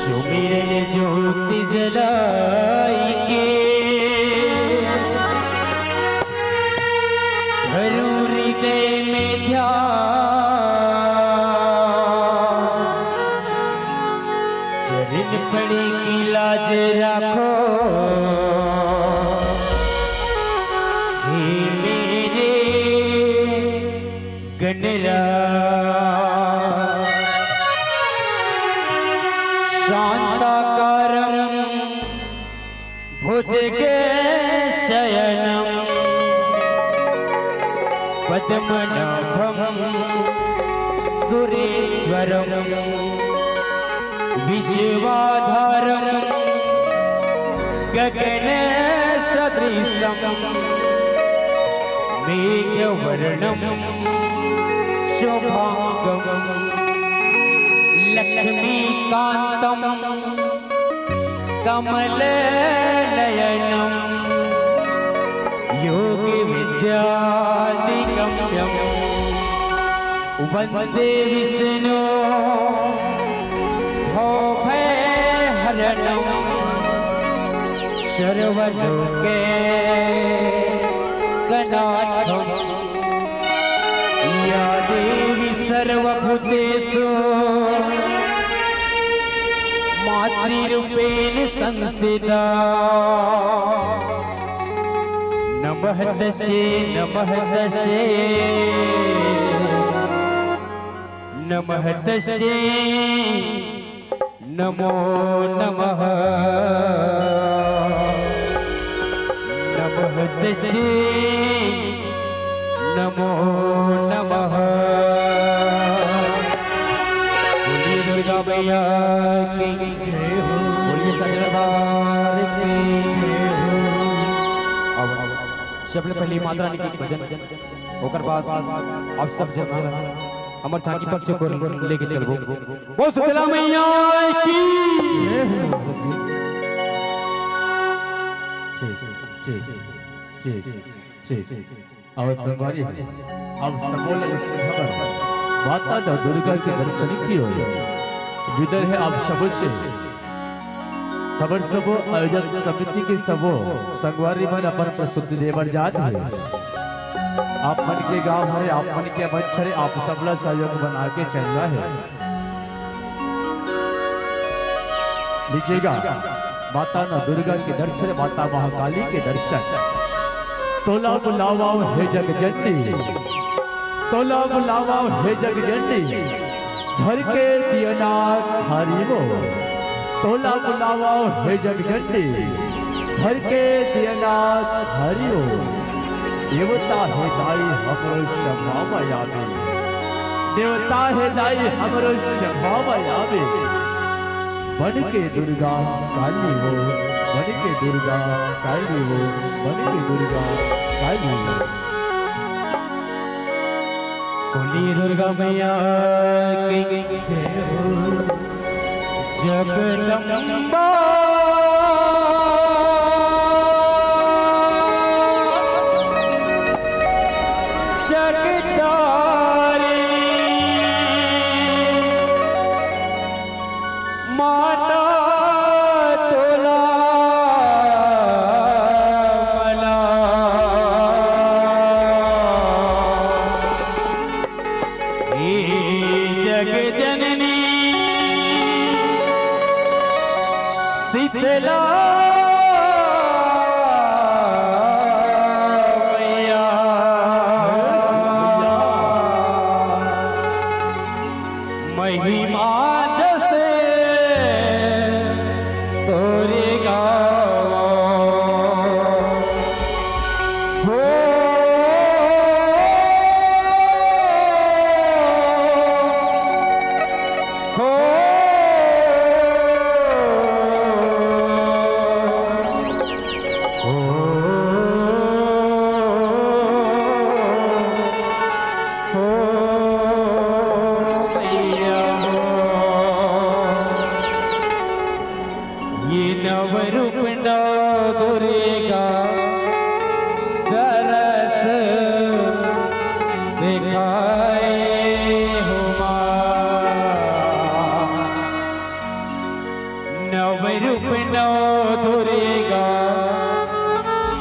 सुमिरन ज्योति जलाई के भरूं हृदय में ध्यान, चरण पड़ी की लाज रखो हे मेरे गणराज। शांताकारं भुजगशयनं पद्मनाभं सुरेश्वरं विश्वाधारं गगनसदृशं मेघवर्णं शुभांगं लक्ष्मीकान्तं कमलनयनं योगविद्यादिगम्यं वन्दे विष्णु भवभयहरणं सर्वलोकैकनाथं। या देवी सर्वभूतेषु मातृरूपेण संस्थिता, नमः तस्यै नमः तस्यै नमः तस्यै नमो नमः नमः तस्यै नमो नमः। बोलिए दुर्गा मैया की जय हो, बोलिए दरबार की जय हो। अब सबसे पहले माता रानी की भजन होकर बाद अब सब जन अमर झांकी पक्ष को लेके चलबो। वो शीतला मैया की जय हो। संगवारी अब सबोल खबर माता दुर्गा के दर्शन की हो विदर है आप सबों से खबर सबो आयोजक समिति के सबो संगवारी मन अपन प्रस्तुति देवर जात है। आप मन के गांव हरे आप मन के मंच हरे आप सबला सहयोग बना के चलना है। लीजिएगा माता दुर्गा के दर्शन, माता महाकाली के दर्शन। तोला बुलावा हे जग जननी, तोला बुलावा हे जग जननी, धर के दियना थारी वो। तोला बुलावा हे जग जननी, धर के दियना थारी वो। देवता है दाई हमरो क्षमा में, देवता है दाई हमरो क्षमा में। बन के दुर्गा काली वो, बन के दुर्गा काली वो, बन के दुर्गा काली वो। बोलिए दुर्गा मैया की जय हो। जगदम्बा शीतला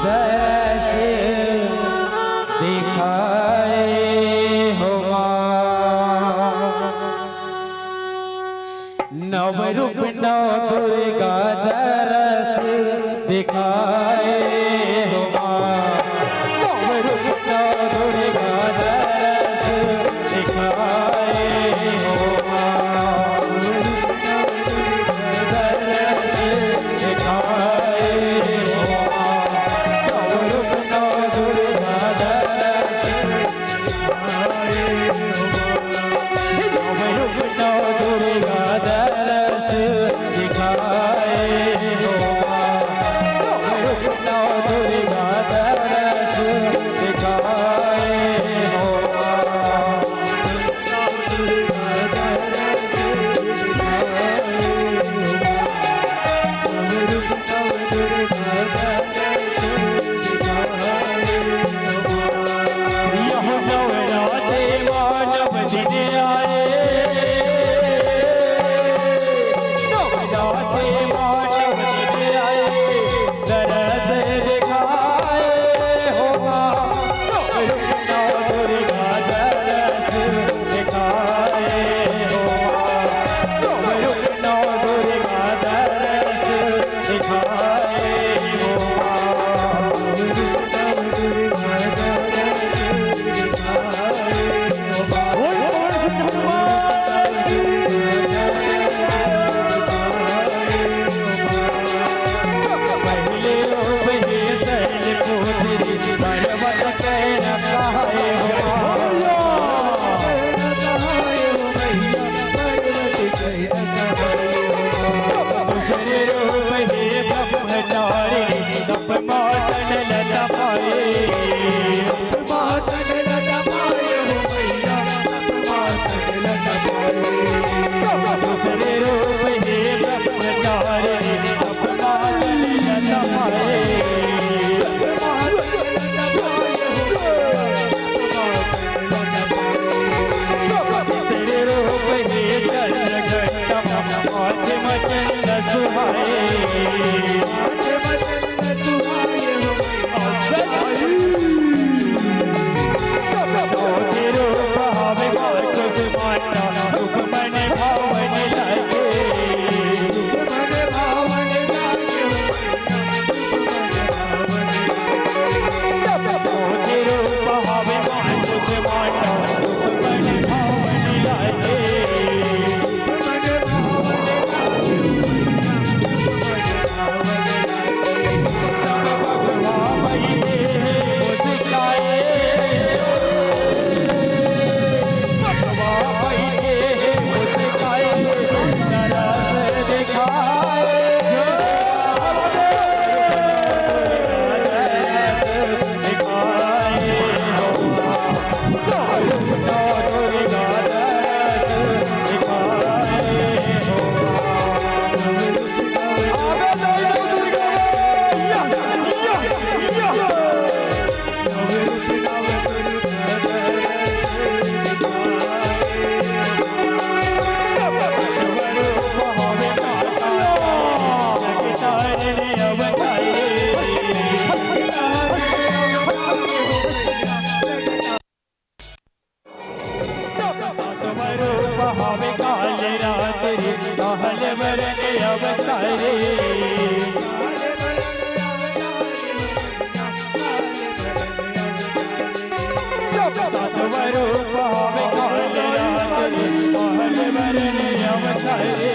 दर्श दिखाए हो नव रूप नव दुर्गा दरस दिखाए हो नव रूप नव दुर्गा दरस दिखाए हो दरस दिखाए हो नव रूप नव दुर्गा दरस दिखाए हो नव रूप नव दुर्गा दरस दिखाए हो नव रूप नव दुर्गा दरस दिखाए हो यह नवरात्रि मानव दिन आए नवरात्रि मानव दिन आए दरस दिखाए हो नव रूप नव दुर्गा दरस दिखाए हो नव रूप नव दुर्गा दरस दिखाए हो पहले उपहे सल पुत्री पर्वत कैन कहाए दूसरे रूप हे ब्रह्मचारी तप मातन लता पाए मातन लता पाए हो मैया मातन लता पाए दूसरे रूप हे ब्रह्मचारी तप मातन लता पाए तीसरे रूप हे चंद्रघंटा माध्यम चंद्र सुहाए चौथे रूप हवे मार्ग माता दुख मन भावन लागे चौथे रूप हवे मार्ग माता दुख मन भावन लागे हवे काल रात्रि कहल मरन अवतारे स्वरूप हवे काल रात्रि कहल मरन अवतारे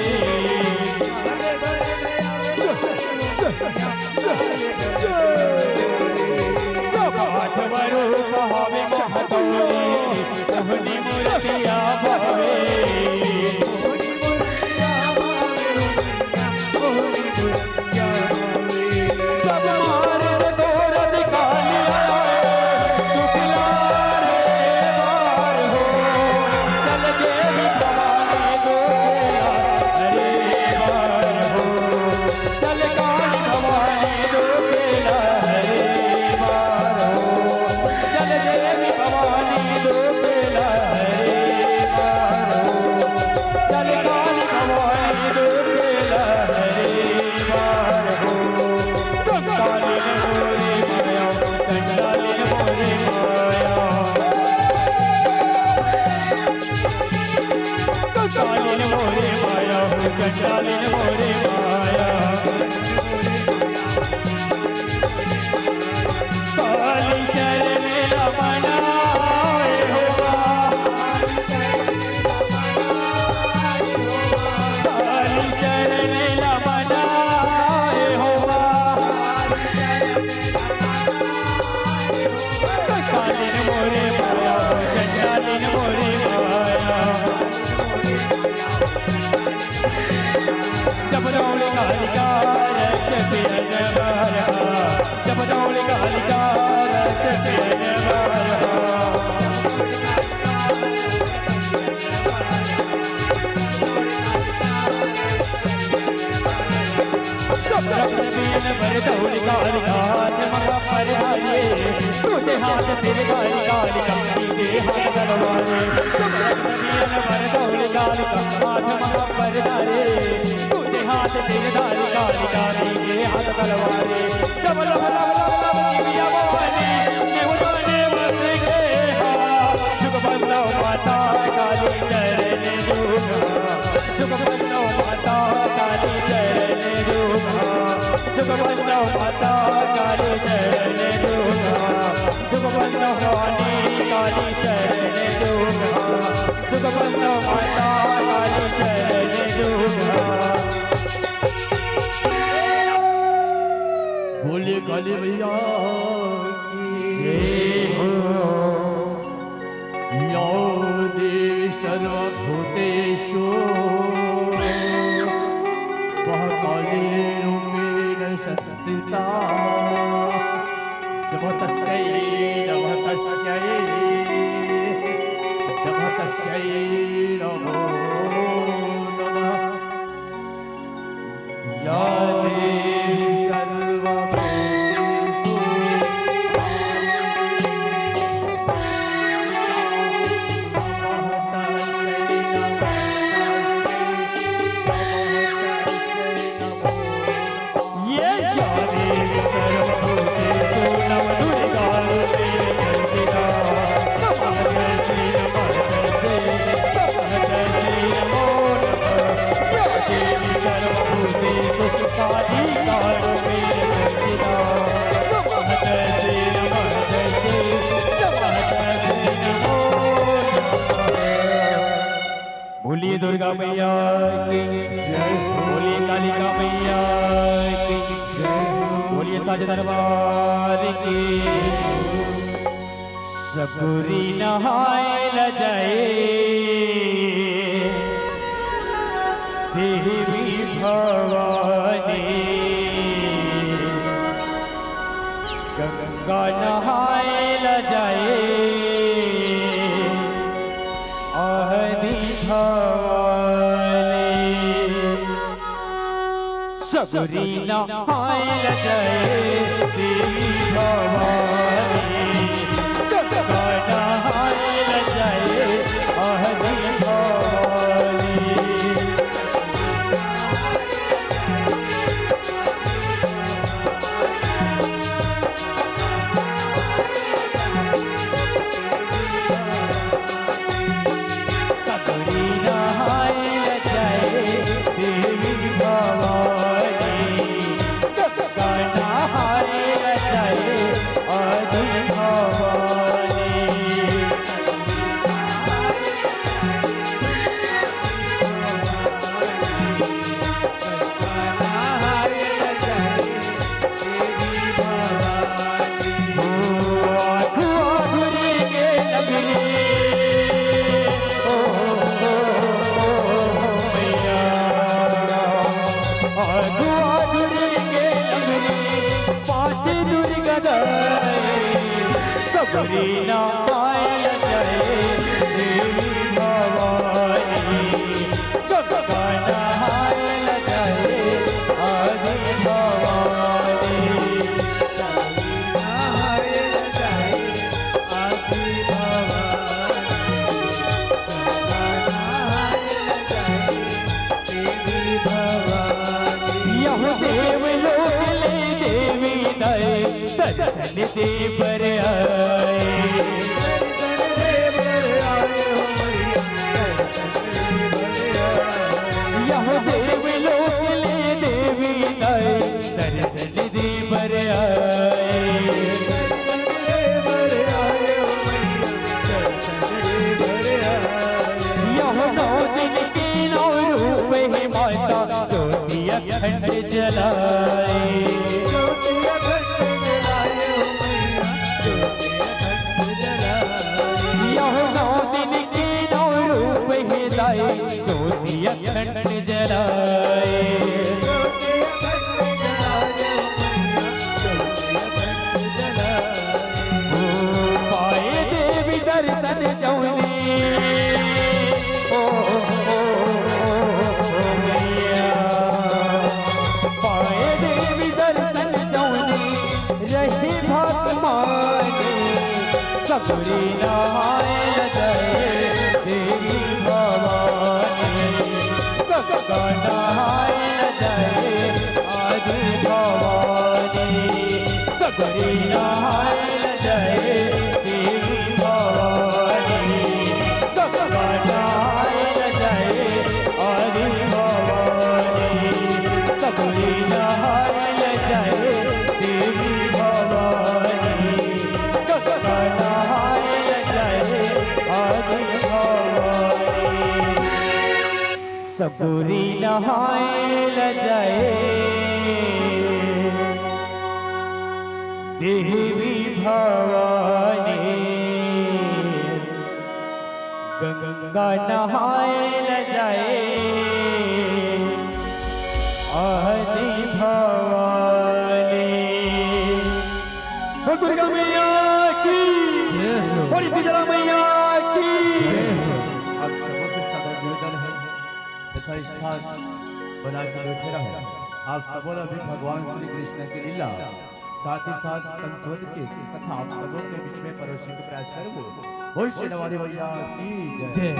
स्वरूप हवे महतोली सोहनी मूर्तिया भावे सब मार्ग तोर दिखालिया शुक्ला रे बार हो चल के भवानी गोरा चंडालिन मोरे माया काली चरण रमनाए होगा काली चरण रमनाए होगा कालिन मोरे माया चंडालिन मोरे माया जब रौल कालिका रच पियन माया जब रौल कालिका रच पियन माया जब रौल पियन भर दौल कालिका जमका पर आए तुझे हाथ फिर गाय कालिका के हाथ तलवारे जब रौल पियन भर दौल कालिका हाथ मका पर आए हाथ फिर गाय कालिका के हाथ तलवारे जब लब लब लब लब दिव्या भवानी देवताने बस के जुग बंदो माता काली चरण जुगा जुग बंदो माता काली चरण जुगा जुग बंदो माता काली चरण जुगा जुग बंदो भवानी काली चरण जुगा जुग बंदो माता काली चरण जुगा बोले काली मैया की जय हो या देवी सर्वभूतेषु महाकाली रूपेण संस्थिता नमः तस्यै नमः तस्यै नमः तस्यै नमो नमः या देवी बोलिए दुर्गा मैया की जय बोलिए कालिका मैया की जय बोलिए साज दरबार की सबरी नहाए ल जाए देवी भवानी गंगा नहाए ल जाए आहदी भवानी सबरी नहाए ल जाए देवी भवानी गंगा नहाए ल जाए आहदी भवानी सबरी नहाए ल जाए देवी भवानी गंगा नहाए ल जाए आदि भवानी नहाए ल जाए आदि भवानी यह देव लोक ले देवी दय दर्शन दे पर आए यह देव अखंड जलाए, ज्योति अखंड जलाए हो मैया, ज्योति अखंड जलाए। यह 9 दिन की 9 रूप हिलाए, ज्योति अखंड जलाए। ज्योति अखंड जलाए हो मैया, ज्योति अखंड जलाए। ओ पाए देवी दर्शन जौने, मैया पाए देवी दर्शन जौने, रही भाग माने सबरी नहाए जय देवी भवानी, सबका नहाए जय आदि भवानी, सबरी नहाए जय देवी भवानी, सबका नहाए जय आदि भवानी, सबरी नहाए जय देवी भवानी, सबका नहाए जय आदि भवानी, सबरी नहाए जय देवी भवानी, गंगा नहाए जाए आदि भवानी। बोल दुर्गा मैया की, बोल शीतला मैया की। अब समुद्र सागर निर्जल है तथा स्थान बना के बैठे रहो। आप सबों ने भी भगवान श्री कृष्ण की लीला, साथ ही साथ कंसवध की कथा आप सबों के बीच में परोसने का प्रयास करो। भविष्य नवादी भैया की जय।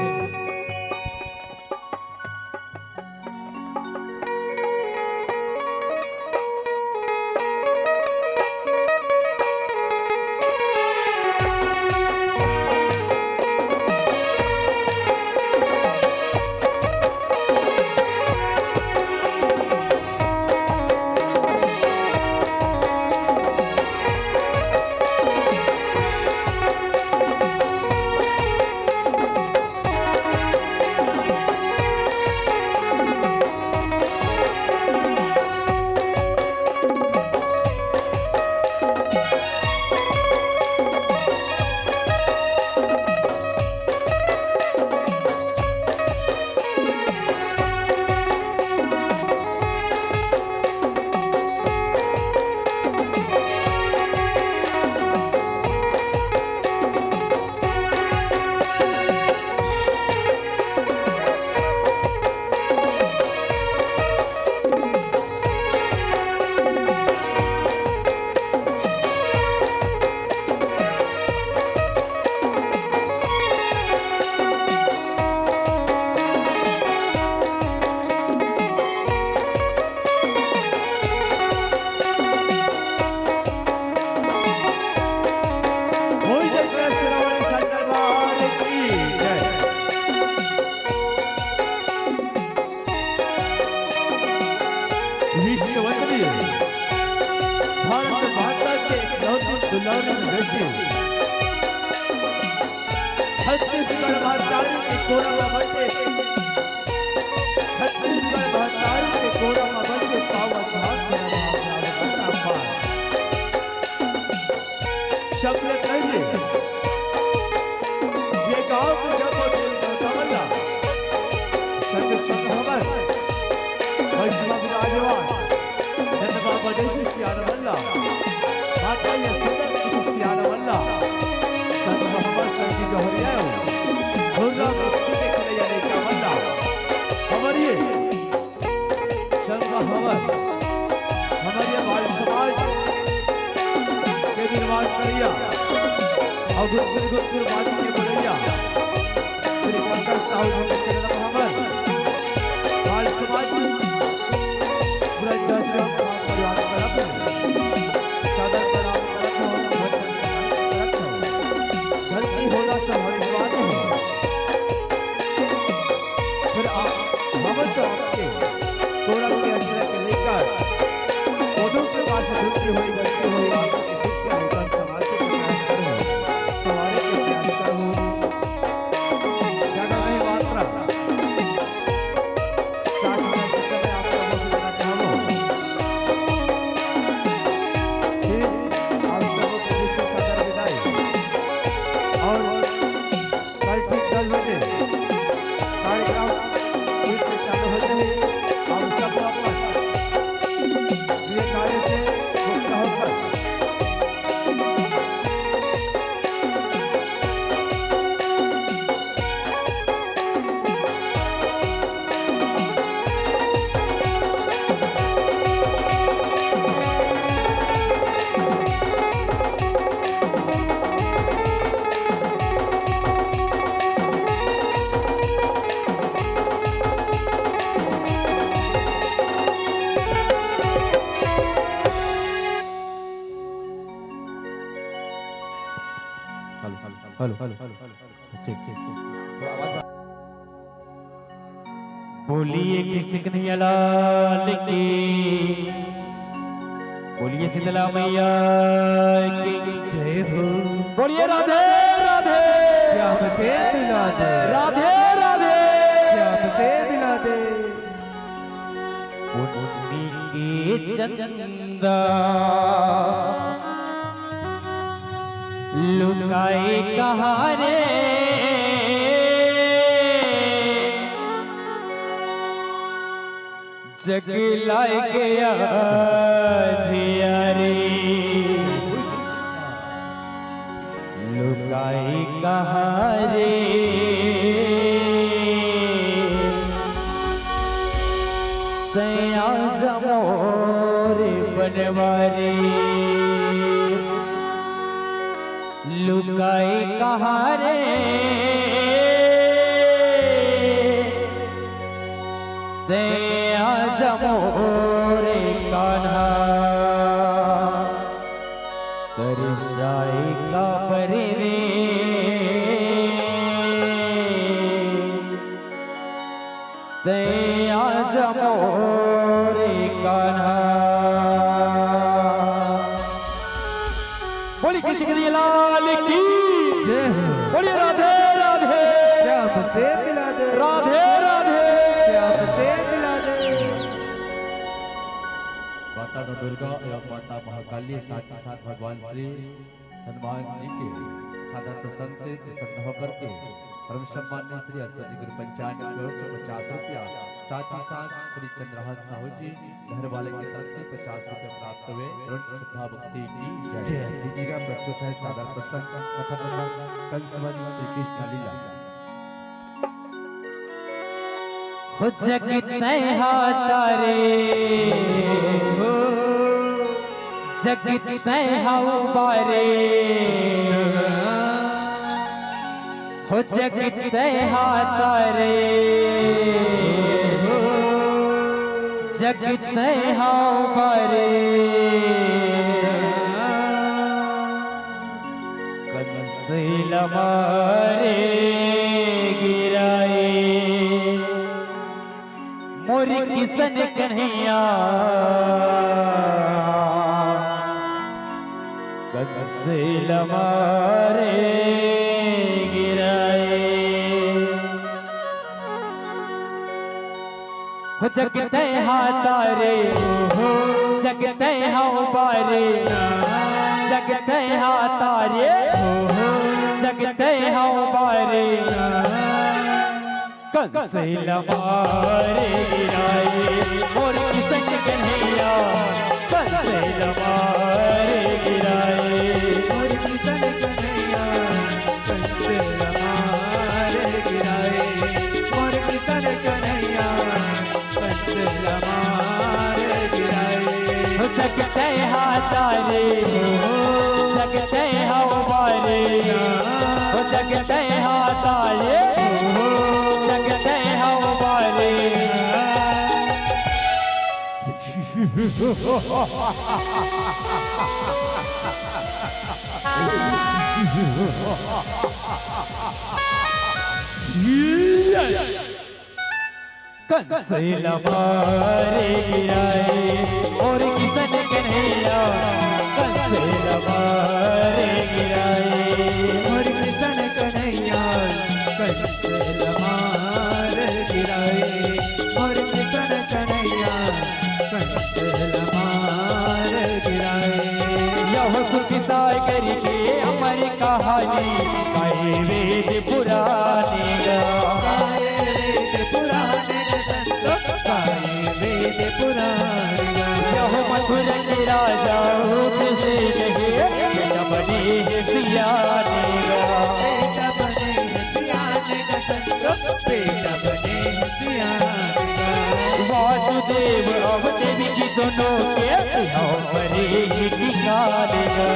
छत्तीसगढ़ भाषाई के कोरमा बंदे, छत्तीसगढ़ भाषाई के कोरमा बंदे पावन भाग शब्द कहिए ये गांव को जब दिल तमन्ना सच संग हवन वैष्णव विराजमान धन्यवाद बदेशी श्यामल्ला माता ये सुंदर श्यामल्ला संग मोहम्मद संजी जोहरिया दुर्गा मुक्ति के खले जाने का बंदा हमारी संग हवन हमारे बाल समाज के निर्माण करिया और गुरु बात के बढ़िया श्री पंकज साहू के चरण मोहम्मद बाल समाज वृद्धाश्रम परिवार तरफ सादर प्रणाम धरती होला सब हरिवान है फिर आप भगवत आपके कोड़ा के अंदर के लेकर ओदों के पास धरती हुई बैठी हुई आपकी शिक्षा लेकर समाज के प्रयास करो सवारे के प्रयास करो जगह नहीं मात्रा साथ में हेलो ठीक ठीक बोलिए कृष्ण कन्हैया लाल की, बोलिए शीतला मैया की जय हो। बोलिए राधे राधे श्याम के मिला दे, राधे राधे श्याम के मिला दे। पुण्य के चंदा लुकाए कहाँ रे, जग लाए गया धियारे, लुकाए कहाँ रे, सया जमोरे बनवारे, लुकाए कहाँ रे, दया जमोरे कान्हा, तरसाए का परे रे, दया जमोरे कान्हा। बोली कृष्ण कन्हैया लाल की जय हो। बोलिए राधे राधे श्याम से मिला दे, राधे राधे श्याम से मिला दे। माता नौ दुर्गा एवं माता महाकाली साथ ही साथ भगवान श्री हनुमान जी के साधारण प्रसंग से प्रसन्न होकर के परम सम्मान्य श्री अस्वती गुरु पंचायत की ओर से 50 रुपया, साथ ही साथ श्री चंद्रहास साहू जी घर वाले की तरफ से 50 रुपये प्राप्त हुए। श्रद्धा भक्ति की जय। दीजिएगा प्रस्तुत है साधारण प्रसंग कथा कंसवध श्री कृष्ण लीला। हो जग तारे जग तैहाऊ बारे, हो जग तैहा तारे जग तैहाऊ बारे, कंसिल मारे गिराए, मोरी किसन कन्हैया कंसिल मारे गिराए, हो जग तैहा तारे जग तैहा बारे, जग तैहा तारे जग तैहा बारे, कंसिल मारे गिराए, मोर किसन कन्हैया कंसिल मारे गिराए, मोर किसन कन्हैया कंसिल मारे गिराए, मोर किसन कन्हैया कंसिल मारे गिराए। हो जग तैहा तारे जग तैहा बारे, हो जग तैहा तारे जग तैहा बारे, कंसिल मारे गिराए, और किसन कन्हैया कंसिल मारे गिराए, मोर किसन कन्हैया कंसिल मारे गिराए, मोर किसन कन्हैया कंसिल मारे गिराए। यह सुखता करके अमर कहानी गाए वेद पुराने गा, गाए वेद पुराने संतो, गाए वेद पुराने गा। यह मथुर के राजा से कहे बेटा बने सियाने गा, बेटा बने सियाने का संतो, बेटा बने सियाने का। वासुदेव अब देवी जी दोनों के यहाँ बने ठिकाने गा,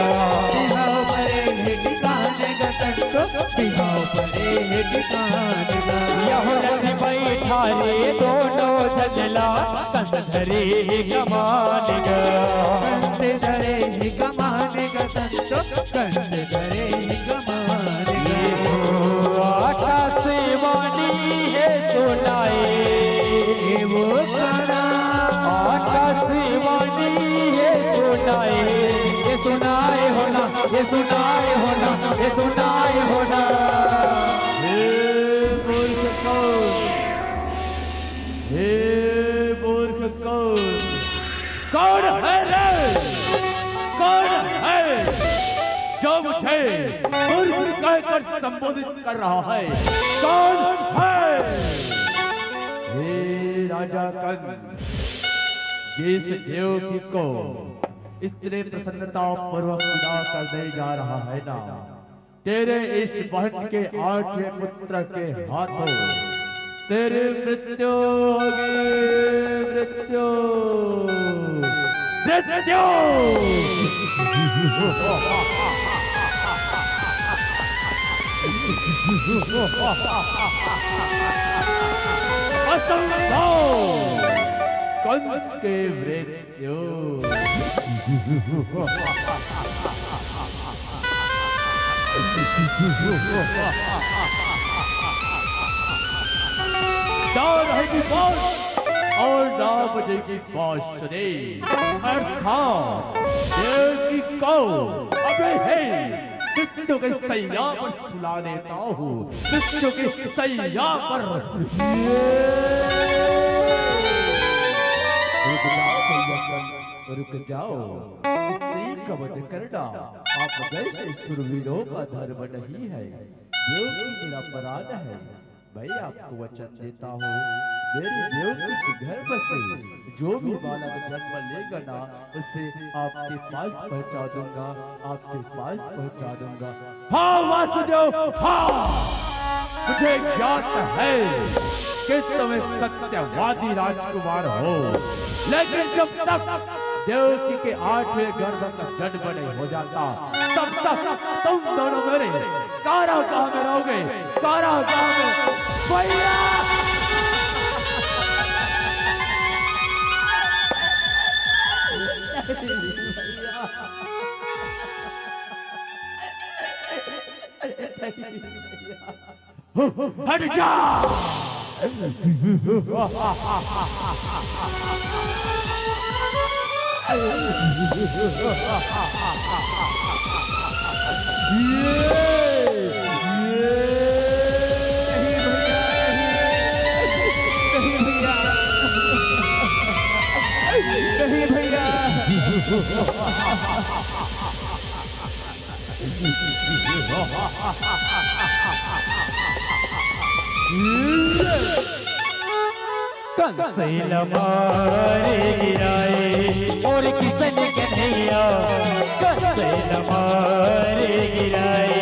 बिहाव परे ठिकाने का संतो, बिहाव परे ठिकाने का। यह रथ बैठा रे दोनों जजला, कंस धरे कमान गा, कंस धरे ही कमाने का संतो, कंस धरे ही कमाने ये सुनाए होना, ये सुनाए होना। हे मूर्ख कौन, हे मूर्ख कौन, कौन है रे, कौन है जो मुझे मूर्ख कहकर संबोधित कर रहा है? कौन है? हे राजा कंस, जिस देवकी को इतने प्रसन्नता पूर्वक विदा करने जा रहा है ना, तेरे इस बहन के 8वें पुत्र के हाथों तेरी मृत्यु होगी, मृत्यु, मृत्यु। असंभव, कंस के मृत्यु। और 9 बजे की बांसुरी अर्थात देवकी को अबे है मृत्यु के सैया पर सुला देता हूँ, मृत्यु के सैया पर। रुक जाओ, इतनी कवच करना आप जैसे सुरवीरों का धर्म नहीं है। देवकी मेरा अपराध है, मैं आपको वचन देता हूँ, मेरी देवकी के गर्भ से जो भी बालक जन्म लेगा ना, उसे आपके पास पहुँचा दूंगा, आपके पास पहुँचा दूंगा। हाँ वासुदेव, हाँ, मुझे ज्ञात है कि तुम सत्यवादी राजकुमार हो, लेकिन जब तक देवकी के 8वें गर्भ का जन्म नहीं हो जाता, तब तक तुम दोनों मेरे कारागाह में रहोगे, कारागाह में। भैया हट जा। नहीं भैया, कंसैल मारे गिराए और किसन कन्हैया, कंसैल मारे गिराए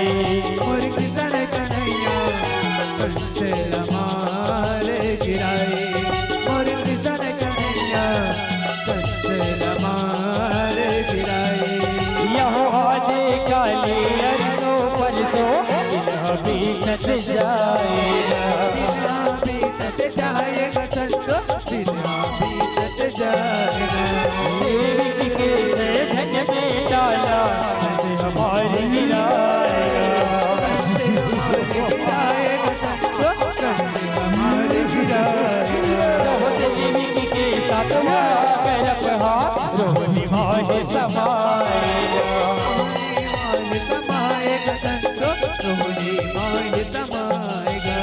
और किसन कन्हैया, कंसैल मारे गिराए और किसन कन्हैया, कंसैल मारे गिराए। यहाँ आज काले अरसो परसो बीतत जाएगा, बीतत जाएगा संतो, बीतत जाएगा। देवी के धन में डाला हमारे गिराएगा, हमारे गिराएगा। देवी के साथ रोहनी माज समाएगा, समाएगा संतो, रोहनी माज समाएगा।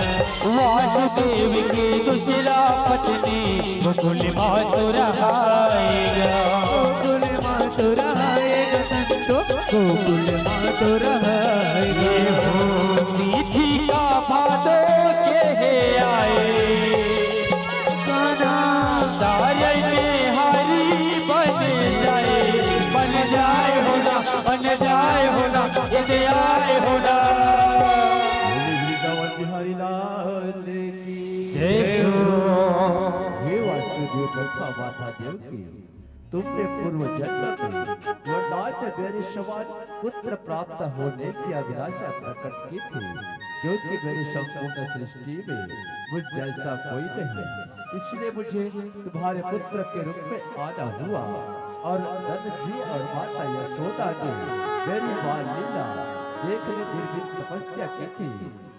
वासुदेव की दूसरा पत्नी गोकुल मातुरहाएगा, गोकुल मातुरहाएगा संतो, गोकुल मातुरहाएगा। मीठी का भादो के आए गाना सारे में हरी बन जाए, बन जाए होना, बन जाए होना, ये आए होना। बिहारी लाल की जय हो। हे वासुदेव तथा माता देवकी, तुमने पूर्व जन्म में वरदान मेरे समान पुत्र प्राप्त होने की अभिलाषा प्रकट की थी, क्योंकि मेरी संपूर्ण सृष्टि में मुझ जैसा कोई नहीं, इसलिए मुझे तुम्हारे पुत्र के रूप में आना हुआ। और नंद जी और माता यशोदा ने मेरी बाल लीला देखने दिन तपस्या की थी,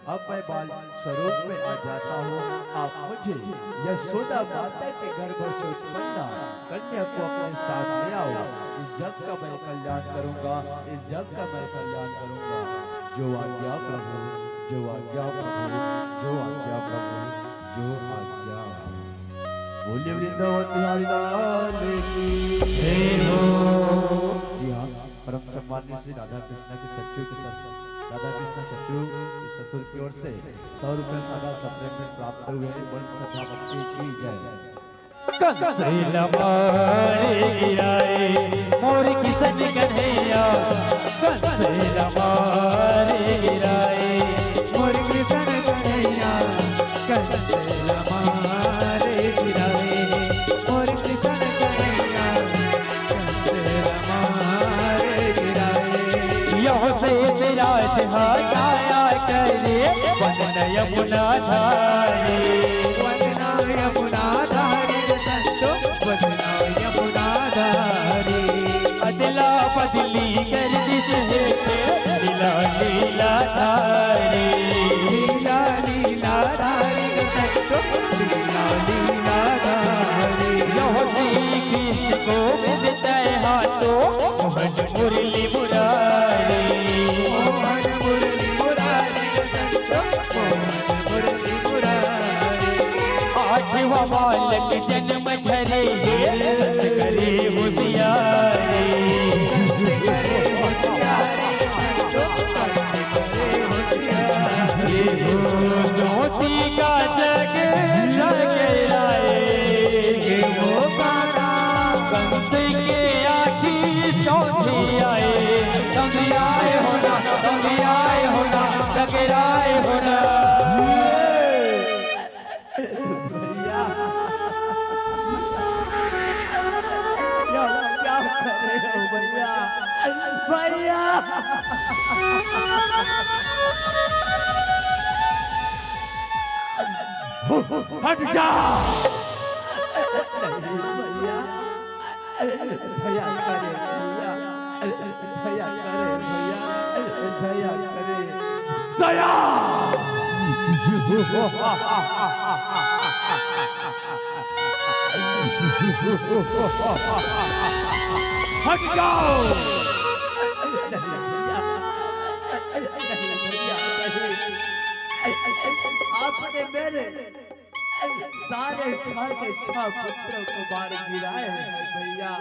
अब मैं बाल स्वरूप में आ जाता हूँ। आप मुझे यशोदा माता के गर्भ से उत्पन्न कन्या को अपने साथ ले आओ। इस जग का मैं कल्याण करूंगा, इस जग का मैं कल्याण करूंगा। जो आज्ञा प्रभु, जो आज्ञा प्रभु, जो आज्ञा प्रभु, जो आज्ञा। बोलिए वृंदावन बिहारी लाल की जय हो। जी हाँ, परम सम्माननीय श्री राधा कृष्ण के सचिव के साथ राधा कृष्ण सचिव ससुर की ओर से 100 रुपये सादा सप्लीमेंट प्राप्त हुए। बड़ी श्रद्धा भक्ति की जय। कंसेल मारे गिराए मोर किसन कन्हैया, कंसेल मारे गिराए मोर किसन कन्हैया, कंसेल मारे गिराए मोर किसन कन्हैया, कंसेल मारे गिराए। यो से तेरा ध्याया करे वंदन यमुना धारे, वंदना यमुना धारे वंदना यमुना धारे। अदला बदली कर दिस है लीला लीला धारे, लीला लीला धारे लीला लीला धारे। यह किसको मिलता है हाथों मोहन मुरली मुरारी, मोहन मुरली मुरारी, मोहन मुरली मुरारी। आठवां बालक जन्म धरे करे होशियारी, ज्योति का जग जगराए वो गाना कंस के आखी चौथी आए। समझी आए होना, समझी आए होना, जगराए होना। क्या कर रहे हो भैया, भैया हट जा। भैया भैया करे, भैया करे, भैया करे दया। हट जाओ। आपने मेरे सारे छह पुत्रों को मार गिराए हैं भैया,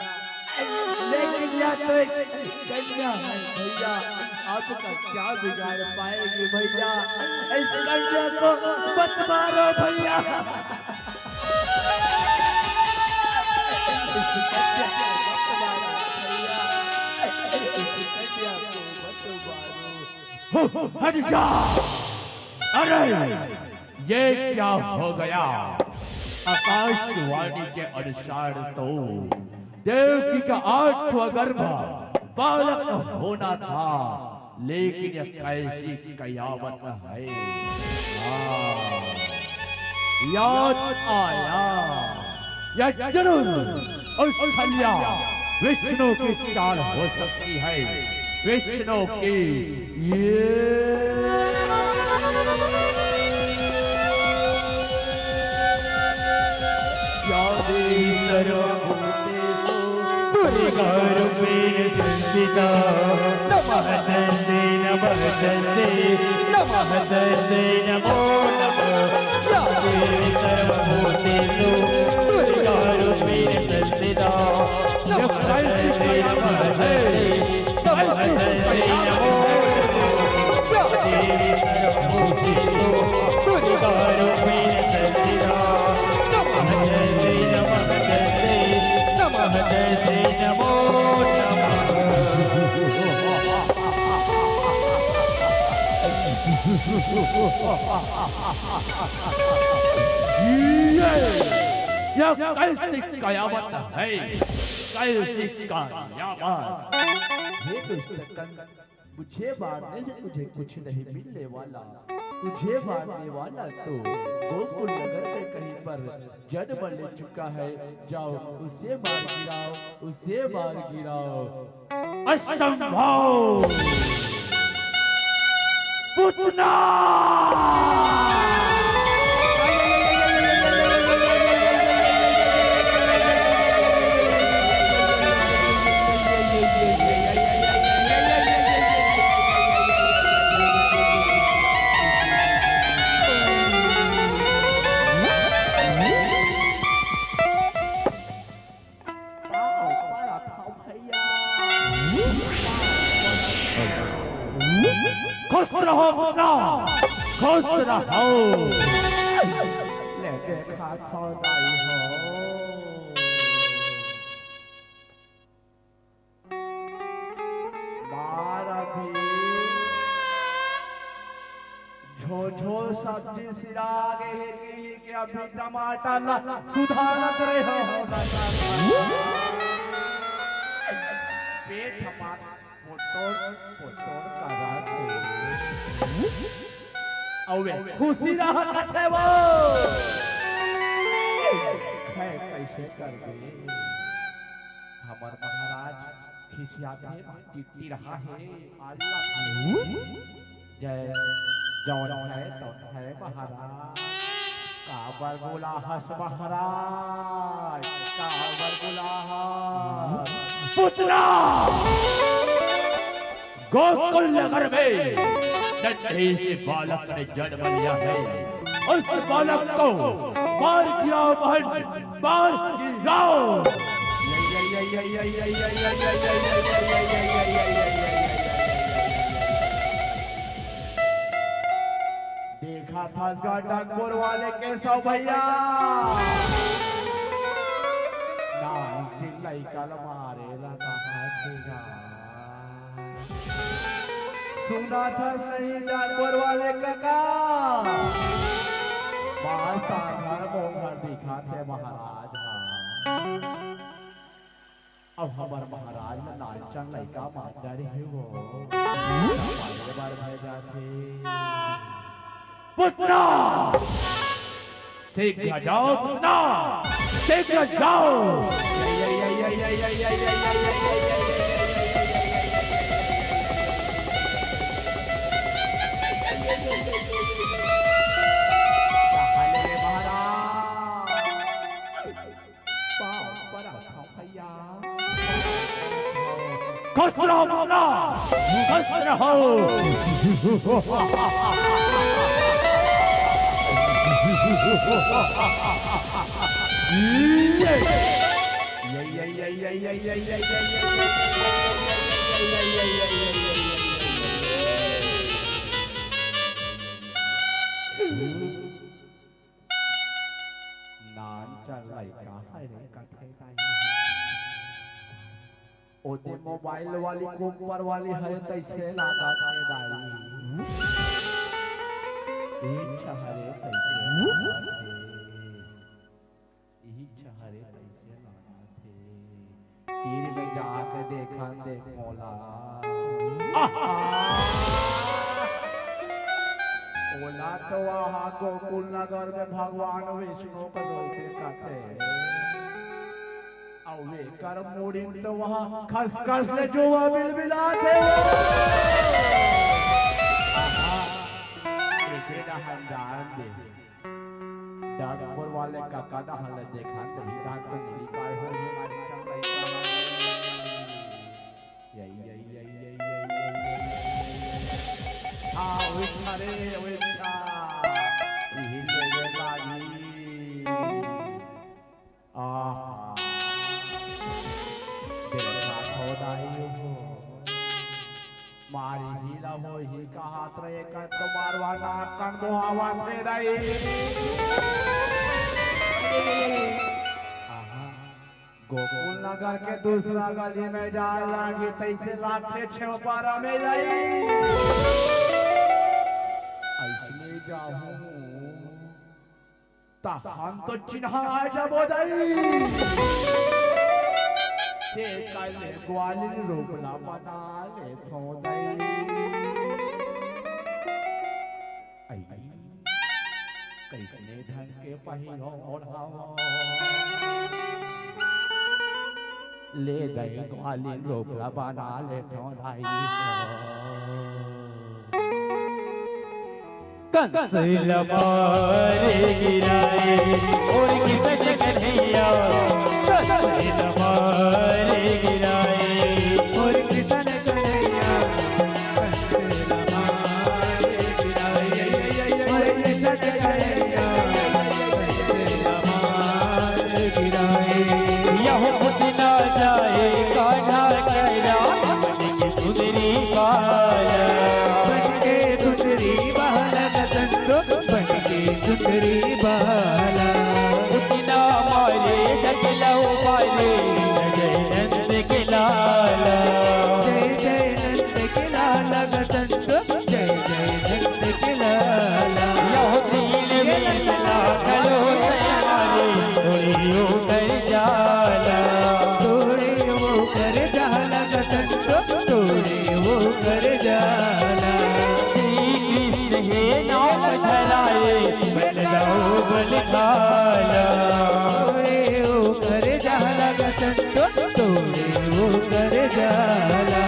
लेकिन यह तो एक कन्या है भैया, आपका क्या बिगाड़ पाएगी भैया। इस कन्या को मत मारो भैया, इस कन्या को मत मारो भैया, इस कन्या को मत मारो। हट जा। अरे ये क्या हो गया? आकाशवाणी के अनुसार तो देवकी का 8वां गर्भ बालक होना था, लेकिन यह कैसी कयामत है। याद आया, यह जरूर उस कन्या विष्णु की चाल हो सकती है। विष्णु की ये सर्वभूतेषु दुर्गारूपेण संस्थिता। नमः तस्यै नमः तस्यै नमः तस्यै नमो नमः। या देवी सर्वभूतेषु दुर्गारूपेण संस्थिता। नमः तस्यै नमः तस्यै नमः तस्यै नमो नमः। या देवी सर्वभूतेषु दुर्गारूपेण संस्थिता। नमः तस्यै नमः तस्यै नमः तस्यै नमो नमः। यह कैसी कयामत है? कैसी कयामत? मुझे मारने से तुझे कुछ नहीं मिलने वाला। तुझे मारने वाला तो गोकुल नगर में कहीं पर जन्म ले चुका है। जाओ उसे मार गिराओ, उसे मार गिराओ। असंभव। पुतना खुश रहो पुतना, खुश रहो। ले देखा छोड़ाई हो मारा भी झो झो सब्जी सिरा गए कि अभी टमाटर ना सुधारत रहे हो पेट हमारा पोटोर पोटोर करा थे अवे खुशी रहा कथे वो है कैसे कर दे हमार महाराज खिसियाते टिट्टी रहा है अल्लाह जय जौन है तो है महाराज काबर गुलाहस महाराज काबर गुलाहस पुतना गोकुल नगर में नन्हे से बालक ने जन्म लिया है। उस बालक को मार गिराओ बहन, मार गिराओ। देखा था डाकपुर वाले केशव भैया लड़का मारे लगा सुना था नहीं डाकपुर वाले काका बासा घर मोहर दिखाते महाराज अब हमार महाराज में नाचन लड़का मास्टर है वो बार भय जाते पुतना सीख जाओ, पुतना सीख जाओ। खुश रहो पुतना, खुश रहो। ओते मोबाइल वाली ऊपर वाली है तैसे लागा के दाई इच्छा हरे तैसे इच्छा हरे तैसे लागा थे तीर में जाके देखा देख मौला ओला तो वहाँ गोकुल नगर में भगवान विष्णु का रोके काथे अवे कर मोड़ी तो वहाँ खसखस ले जो बिलबिलाते डाकपुर वाले का काटा हल देखा तो ही डाक तो नीली काय हो हमारी चमड़ाई यही यही यही यही आ विष्णु रे विष्णु यही ले लागी आ मारी हीला हो ही कहा त्रय कर तो मारवाना कण दो आवाज से रही गोकुल नगर के दूसरा गली में जाए लागी तैसे लाखे 612 में जाई ऐसने जाऊं ता हम तो चिन्हा आ जाबो दई के काले ग्वालिन रोकला बना ले थोड़ई आई कैसने ढंग के पहिरो ओढ़ाओ ले गई ग्वालिन रोकला बना ले थोड़ई कंस लमारे गिराए और किसन कन्हैया लमारे गिराए और किसन कन्हैया लमारे गिराए और किसन कन्हैया लमारे गिराए यह खुद ना जाए कान्हा कहरा मन की सुंदरी काया बन के चुनरी बाला उठना मारे जगलो पाले जय नंद के लाला जय जय नंद के लाला बसंत जय जय नंद के लाला यह दिल में लाखलो मारे थोड़ियों कर जाला तोड़े वो कर जाला बसंत तोड़े वो कर जाला श्री कृष्ण हे नाम धराए बलदाओ बलखाला तोड़े वो कर जाला बसंत तोड़े वो कर जाला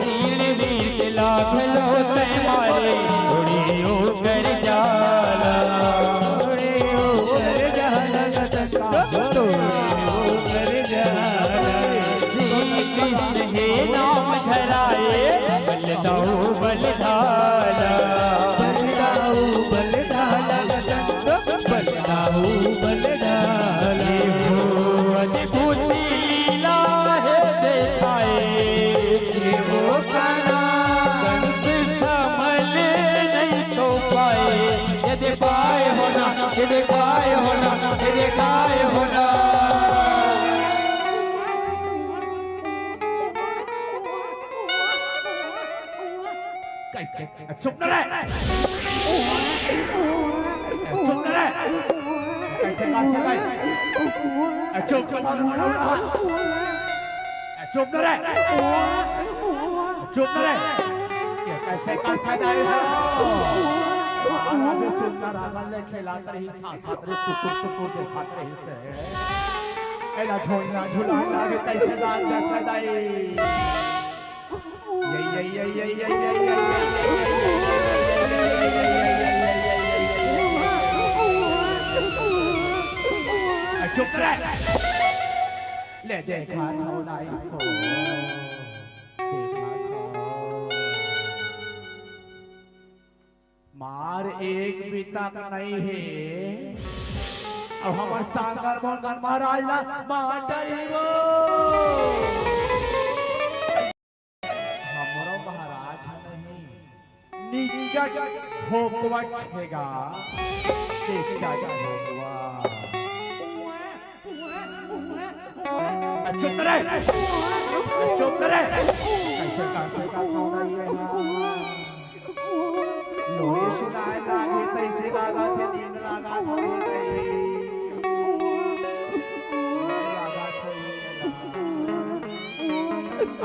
नील वीर लाख लोते मारे थोड़ियों कर जाला तोड़े वो कर जाला बसंत तोड़े वो कर जाला श्री कृष्ण हे नाम धराए बलदाओ बलखाला बलदाऊ बलडाला बसंत बलदाऊ बलडाला अद्भुत लीला है दिखाए ये वो काना कंस संभल नहीं तो पाए यदि पाए होना यदि पाए होना यदि गाय होना चुप न रहे चुप न रहे कैसे बात कर रहे चुप चुप चुप न रहे चुप न रहे ये कैसे काम फायदा है आगे सुंदर आगल खेलात रही खात रही टुकुर देखत रही से एला झोलना झुला लागे तैसे दान फायदा है चुप रहे ले देखा थोड़ा को देखा मार एक बीता का नहीं है अब हमारे सांगर मोहन महाराज ला माटई वो हमरो महाराज नहीं निजट भोगवा छेगा देखा भोगवा चुप रहे चुप रहे कैसे का कौन है लोहे सुनाए लागे तैसे लागा थे नींद लागा थे लागा थे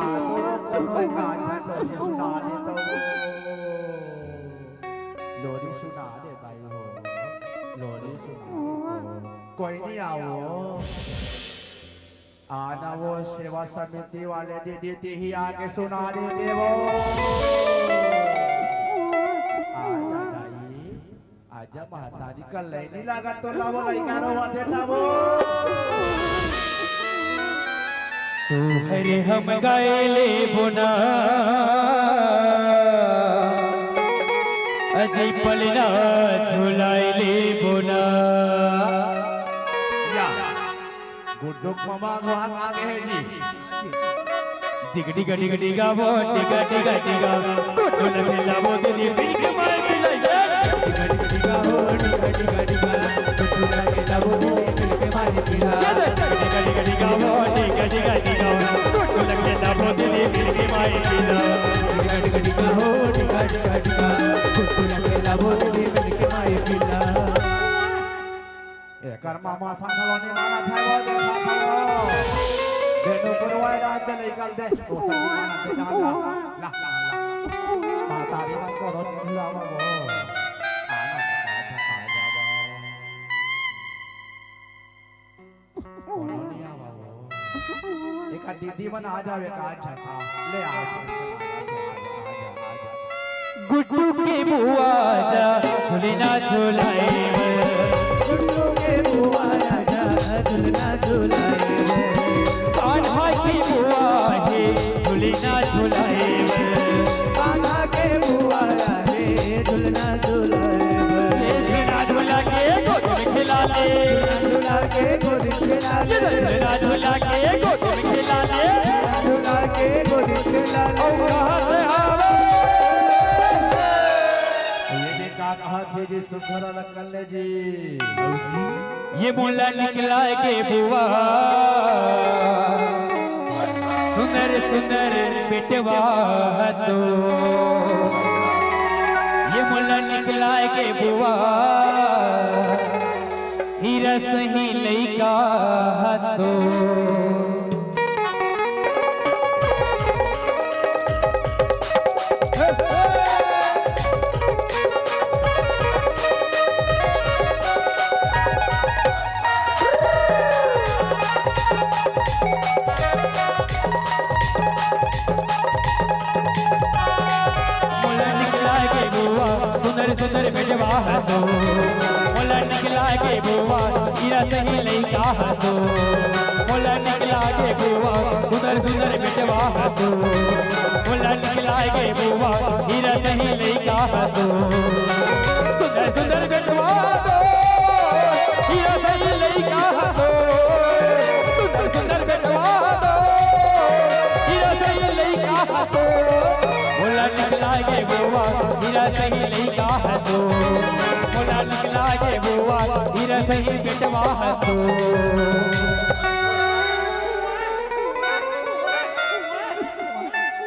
आगो कोनो का था लोहे सुना दे तो लोरी सुना दे भाई हो लोरी सुना कोई नहीं आओ आना वो सेवा समिति वाले दे देते ही आगे सुना देते वो आजा दाई आजा महतारी का लेनी लगा तो लावो लइका रो देता वो अरे हम गायले बुना अजय पलना झुलाइले बुना गुड्डू मामा वहां आगे है जी टिक टिक टिक टिका वो टिका टिका टिका गुड्डू लगे लावो दीदी पिन के मार मिलाई टिका टिका टिका वो टिका टिका टिका गुड्डू लगे लावो दीदी पिन के मार मिलाई टिका टिका टिका वो टिका टिका टिका गुड्डू लगे लावो दीदी पिन के मार मिलाई टिका टिका टिका वो टिका टिका टिका गुड्डू लगे लावो दीदी पिन के मार मिलाई कर मामा सांगलोनी माना था वो देखा था वो देनो पुरवाई रात दे निकल दे तो सही माना दे डाल ला मातारी मन को रोज बुलावा वो आना था जावा बोलो नहीं आवा वो एक दीदी मन आ जावे का अच्छा था ले आ गुड्डू के बुआ जा झुलना झुलाए गुड्डू के बुआ राजा झुलना झुलाए कान्हा की बुआ है झुलना झुलाए कान्हा के बुआ रे झुलना झुलाए झुला झुला के गोद में खिला ले झुला के गोद खिला ले झुला झुला के गोद में खिला ले झुला के गोद खिला ले ये देखा कहा थे जी सुखर लकल जी ये मोला निकला के बुआ सुंदर सुंदर बेटवा तो ये मोला निकला के बुआ हीरा सही लइका तो सुंदर बेटवा तो मोला निकला के बुआ हीरा सही लइका तो मोला निकला के बुआ सुंदर सुंदर बेटवा तो मोला निकला के बुआ हीरा सही लइका तो सुंदर सुंदर बेटवा तो हीरा सही लइका तो सुंदर सुंदर बेटवा तो हीरा सही लइका तो मोला निकला के बुआ हीरा सही लइका तो मोला निकला के बुआ हीरा सही बेटवा तो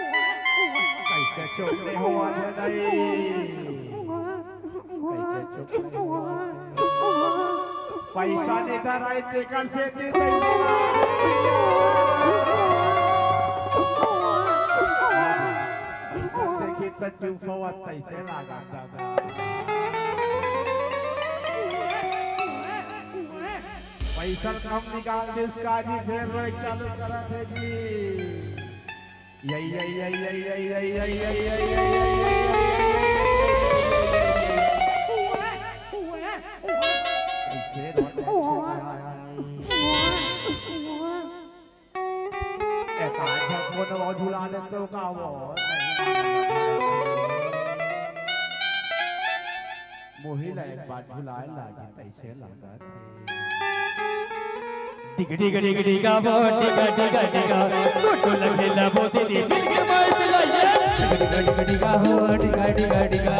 कैसे चोपड़े हो नहीं कैसे चोपड़े हो पैसा देता राय तेकर से देते देखी तो चुप हुआ कैसे लगा दादा पैसा कम निकाल के इसका जी फिर रोक चालू करा थे जी यही झूला तो का वो मोहिला एक बार झुलाए लागे कैसे लगा टिक टिक टिक टिका बो टिका टिका टिका टोटो लगेला बोते दे दिल के माय चलाइए टिक टिक टिका हो टिका टिका टिका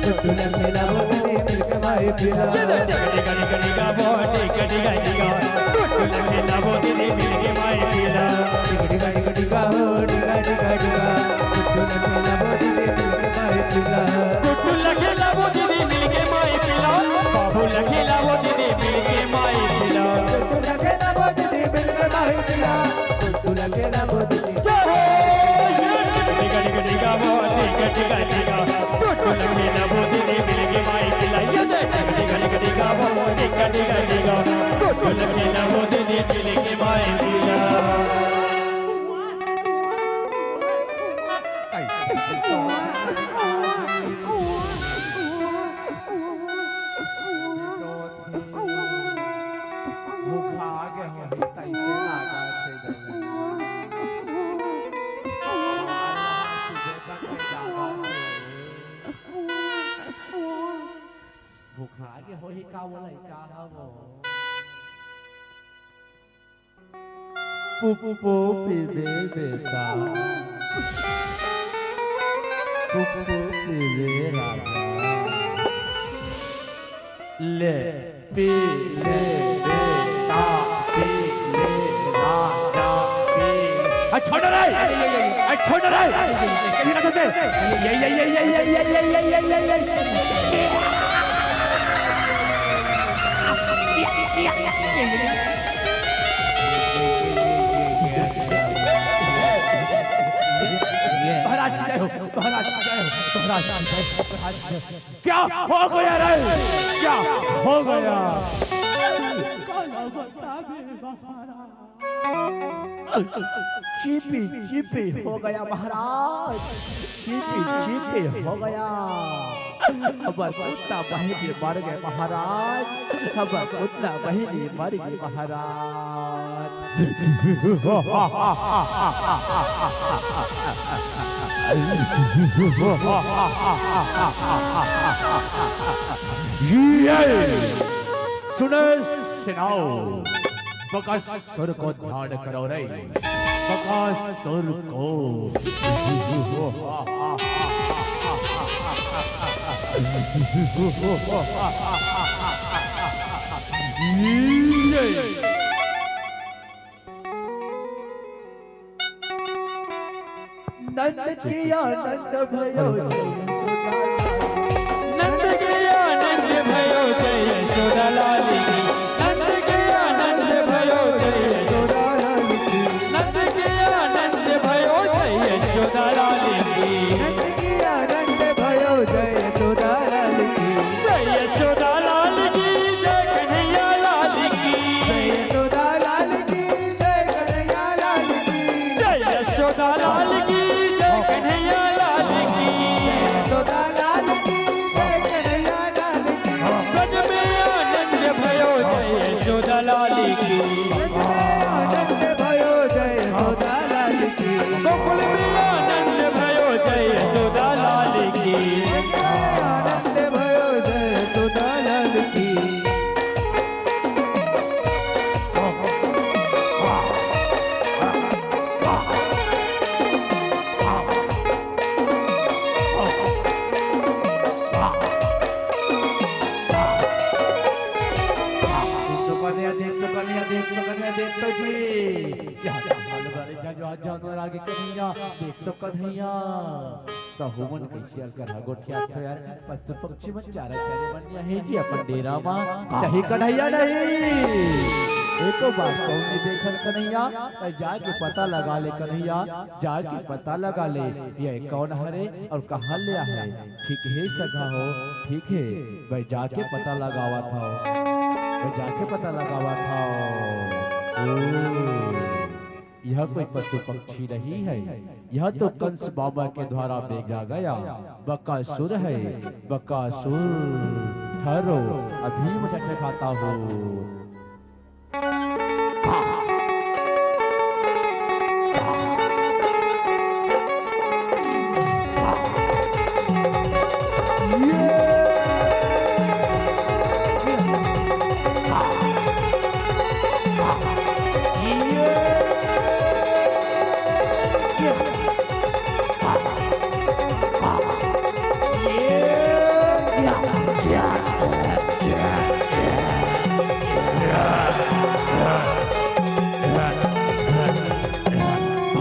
टोटो लगेला बोते दे दिल के माय पिला टिक टिक टिका बो टिका टिका टिका टोटो लगेला बोते दे दिल के माय पिला टिक टिक टिका हो टिका टिका टिका टोटो लगेला बोते दे दिल के माय पिला टोटो लगेला बोते दे दिल के माय पिला बाबू लगेला बोते दे दिल के माय पिला टोटो लगेला बोते दे दिल के माय पिला टोटो लगेला बोते दे टिका टिका टिका बो टिका टिका टिका टोटो लगेला बोते दे दिल के माय पिला ये टिका टिका टिका बो टिका टिका टिका टोटो लगेला बोते दे दिल के माय पिला पुप्पो पीबे बेटा पुप्पो पीबे राजा ले पी ले बेटा पी ले राजा पी छोड़ रहा है छोड़ रहा है क्या हो गया रे क्या हो गया चीपी चीपी हो गया महाराज चीपी चीपी हो गया हमार कुत्ता बहिनी मर गए महाराज हमार कुत्ता बहिनी मर गई महाराज सुनो सुनाओ बकासुर को ध्यान करो रे बकासुर को नंद किया नंद भयो नंद गया नंद भयो जय यशोदा लाल की नंद गया नंद भयो जय यशोदा लाल की नंद गया नंद भयो जय यशोदा लाल की नंद किया नंद भयो जय यशोदा लाल की जय यशोदा लाल की जय कन्हैया लाल की जय यशोदा लाल की जय कन्हैया लाल की जय यशोदा लाल की जय कन्हैया लाल की यशोदा लाल की जय कन्हैया लाल की गज में आनंद भयो जय यशोदा लाल की आनंद भयो जय यशोदा लाल की गोकुल में आनंद भयो जय यशोदा लाल की आनंद भयो जय यशोदा लाल की देख तो जी आगे कन्हैया देख तो कन्हैया हुमन कैसियल कर गोठिया तो यार पशु पक्षी मन चारा चारे बनिया है जी अपन डेरा मा नहीं कन्हैया नहीं एको बार कौन नहीं देखन कन्हैया जाके पता लगा ले कन्हैया जाके पता लगा ले ये कौन हरे और कहाँ ले है ठीक है सगा हो ठीक है भाई जाके पता लगावा था मैं जाके पता लगावा था यह कोई पशु पक्षी नहीं है यह तो कंस बाबा के द्वारा भेजा गया बकासुर है बकासुर ठहरो अभी मैं चखाता हूँ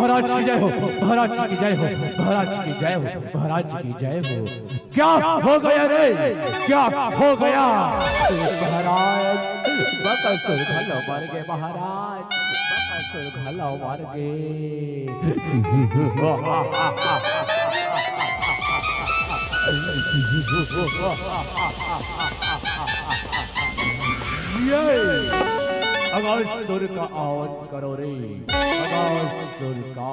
महाराज की जय हो महाराज की जय हो महाराज की जय हो महाराज की जय हो क्या हो गया रे क्या हो गया महाराज बकासुर घलो मर गए महाराज बकासुर घलो मर गए अगासुर का आवन करो रे अगासुर का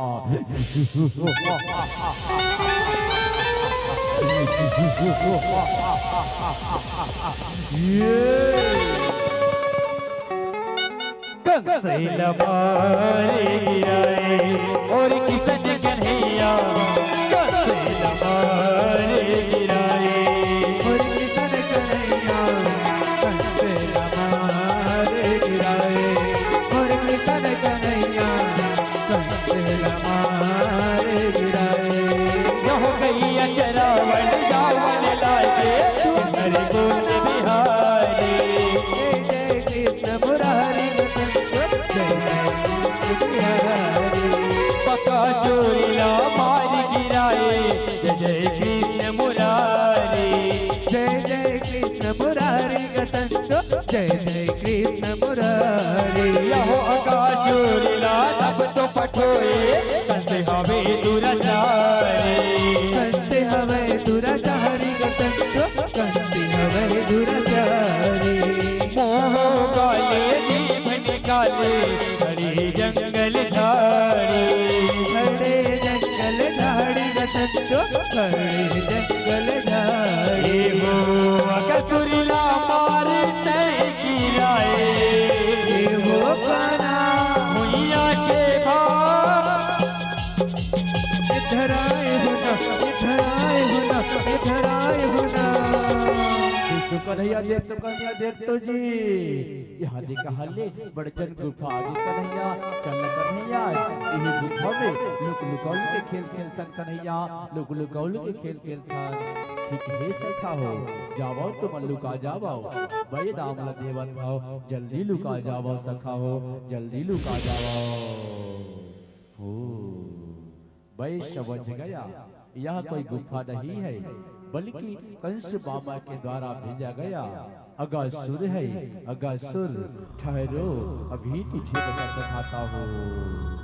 कंसेल मारे गिराए और किसन कन्हैया कंसेल मारे गिराए और किसन कन्हैया कंसेल मारे गिराए और किसन कन्हैया कंसेल मारे गिराए यह गई अचरावण जावन लागे हरि बोल बिहारी जय जय कृष्ण मुरारी बकासुरिया मार गिराए जय जय कृष्ण मुरारी जय जय कृष्ण मुरारी गतंतो जय जय कृष्ण मुरारी यहो अकासुरिया तब तो पठोए कंसे हवे दुराचारी कंसे हवे दुराचारी गतंतो कंसे हवे दुराचारी मोह गाले जीव निकाले हरी जंगल झाड़ी खड़े जंगल झाड़ी गतंतो खड़े जंगल झाड़ी हो अकासुरिया मारते गिराए ये वो बना भुइया के भाव तो कन्हैया देख तो कन्हैया देख तो जी यहाँ देखा हल्ले बड़जन गुफा आगे कन्हैया चल कन्हैया यही गुफा में लुक लुकौल के खेल खेलता कन्हैया लुक लुकौल के खेल खेलता ठीक है सखा हो जाओ तुम लुका जाओ भाई दाम ला देवत हो जल्दी लुका जाओ सखा हो जल्दी लुका जाओ हो भाई समझ गया यह कोई गुफा नहीं है बल्कि कंस मामा के द्वारा भेजा गया अगासुर है अगासुर ठहरो अभी तुझे बता दिखाता हूँ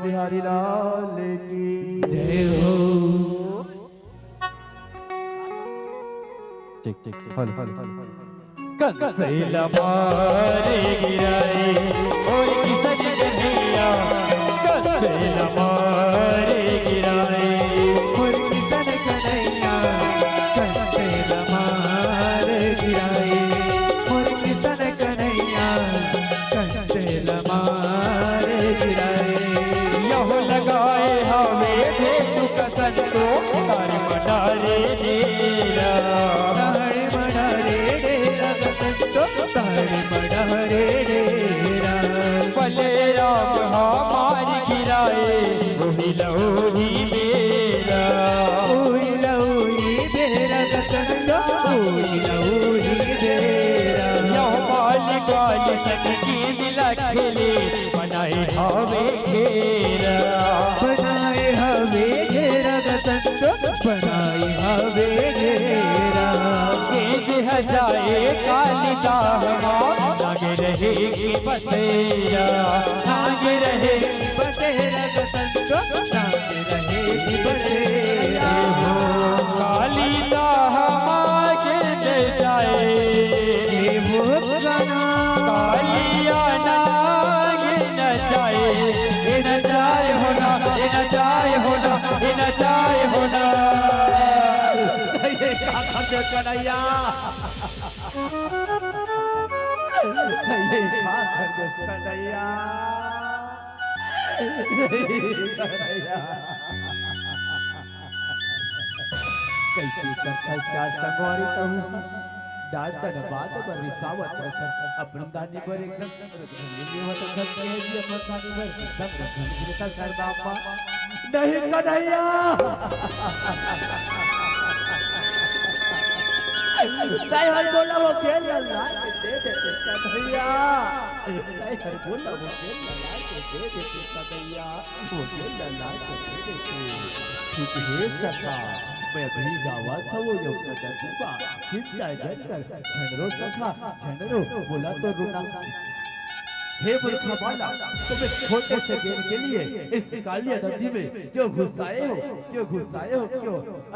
बिहारी लाल की जय हो। टिक टिक हल हल कंसैला मारे गिराए ओए किसन कन्हैया कंसैला मारे गिराए और किसन कन्हैया कंसेल मारे गिराए और किसन कन्हैया कंसेल मारे गिराए यह लगाए हमें भेटू कसन को तार मनारे डेरा तारे मनारे डेरा तो तारे मनारे डेरा भले राम हमारी गिराए वही लहोरी मेरा ओई लौरी बेरा गतंगा ओई लौरी बेरा यह बाल बाल संग की मिला खेले बनाए हमें घेरा बनाए हवे घेरा गतंगा बनाए हवे घेरा गेज हजाए काली दाहमा आगे रहेगी बसेरा आगे रहे बसेरा गतंगा नाचे रहेगी बसेरा काली दाहमा गिर जाए वो गाना कालिया ना गिर न जाए इन जाए होना इन जाए होना इन जाए होना ये काका दे कन्हैया ये काका दे कन्हैया कन्हैया कैसे करता चार संगवारी कहूँ दातन बात पर विसावत रसन अपनदानी पर एकदम ये होता सब के है ये अपनदानी पर सब गिरता कर बापा नहीं कन्हैया नहीं हर बोला वो खेल लल्ला दे दे कन्हैया नहीं हर बोला वो खेल लल्ला दे दे कन्हैया वो खेल लल्ला दे दे ठीक है सखा मैं भी जावा था वो योग का दीपा चिंता जंतर झंडरो सखा झंडरो बोला तो रुना हे मूर्खा बाला तुम्हें छोटे से गेम के लिए इस कालिया नदी में क्यों घुसाए हो क्यों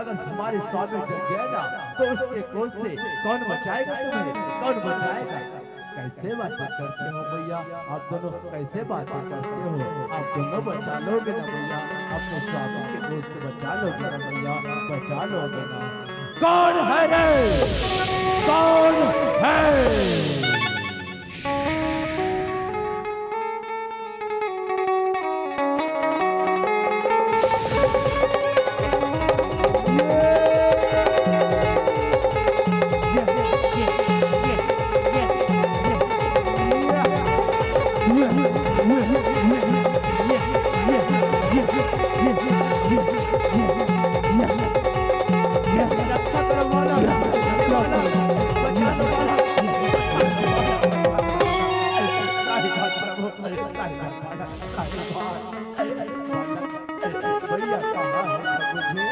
अगर हमारे स्वामी जग गया ना तो उसके कोष से कौन बचाएगा तुम्हें कौन बचाएगा कैसे बातें करते हो भैया आप दोनों कैसे बातें करते हो आप दोनों बचा लोगे ना भैया अपने स्वामी के कोष से बचा लोगे ना भैया बचा लोगे ना कौन है रे कौन है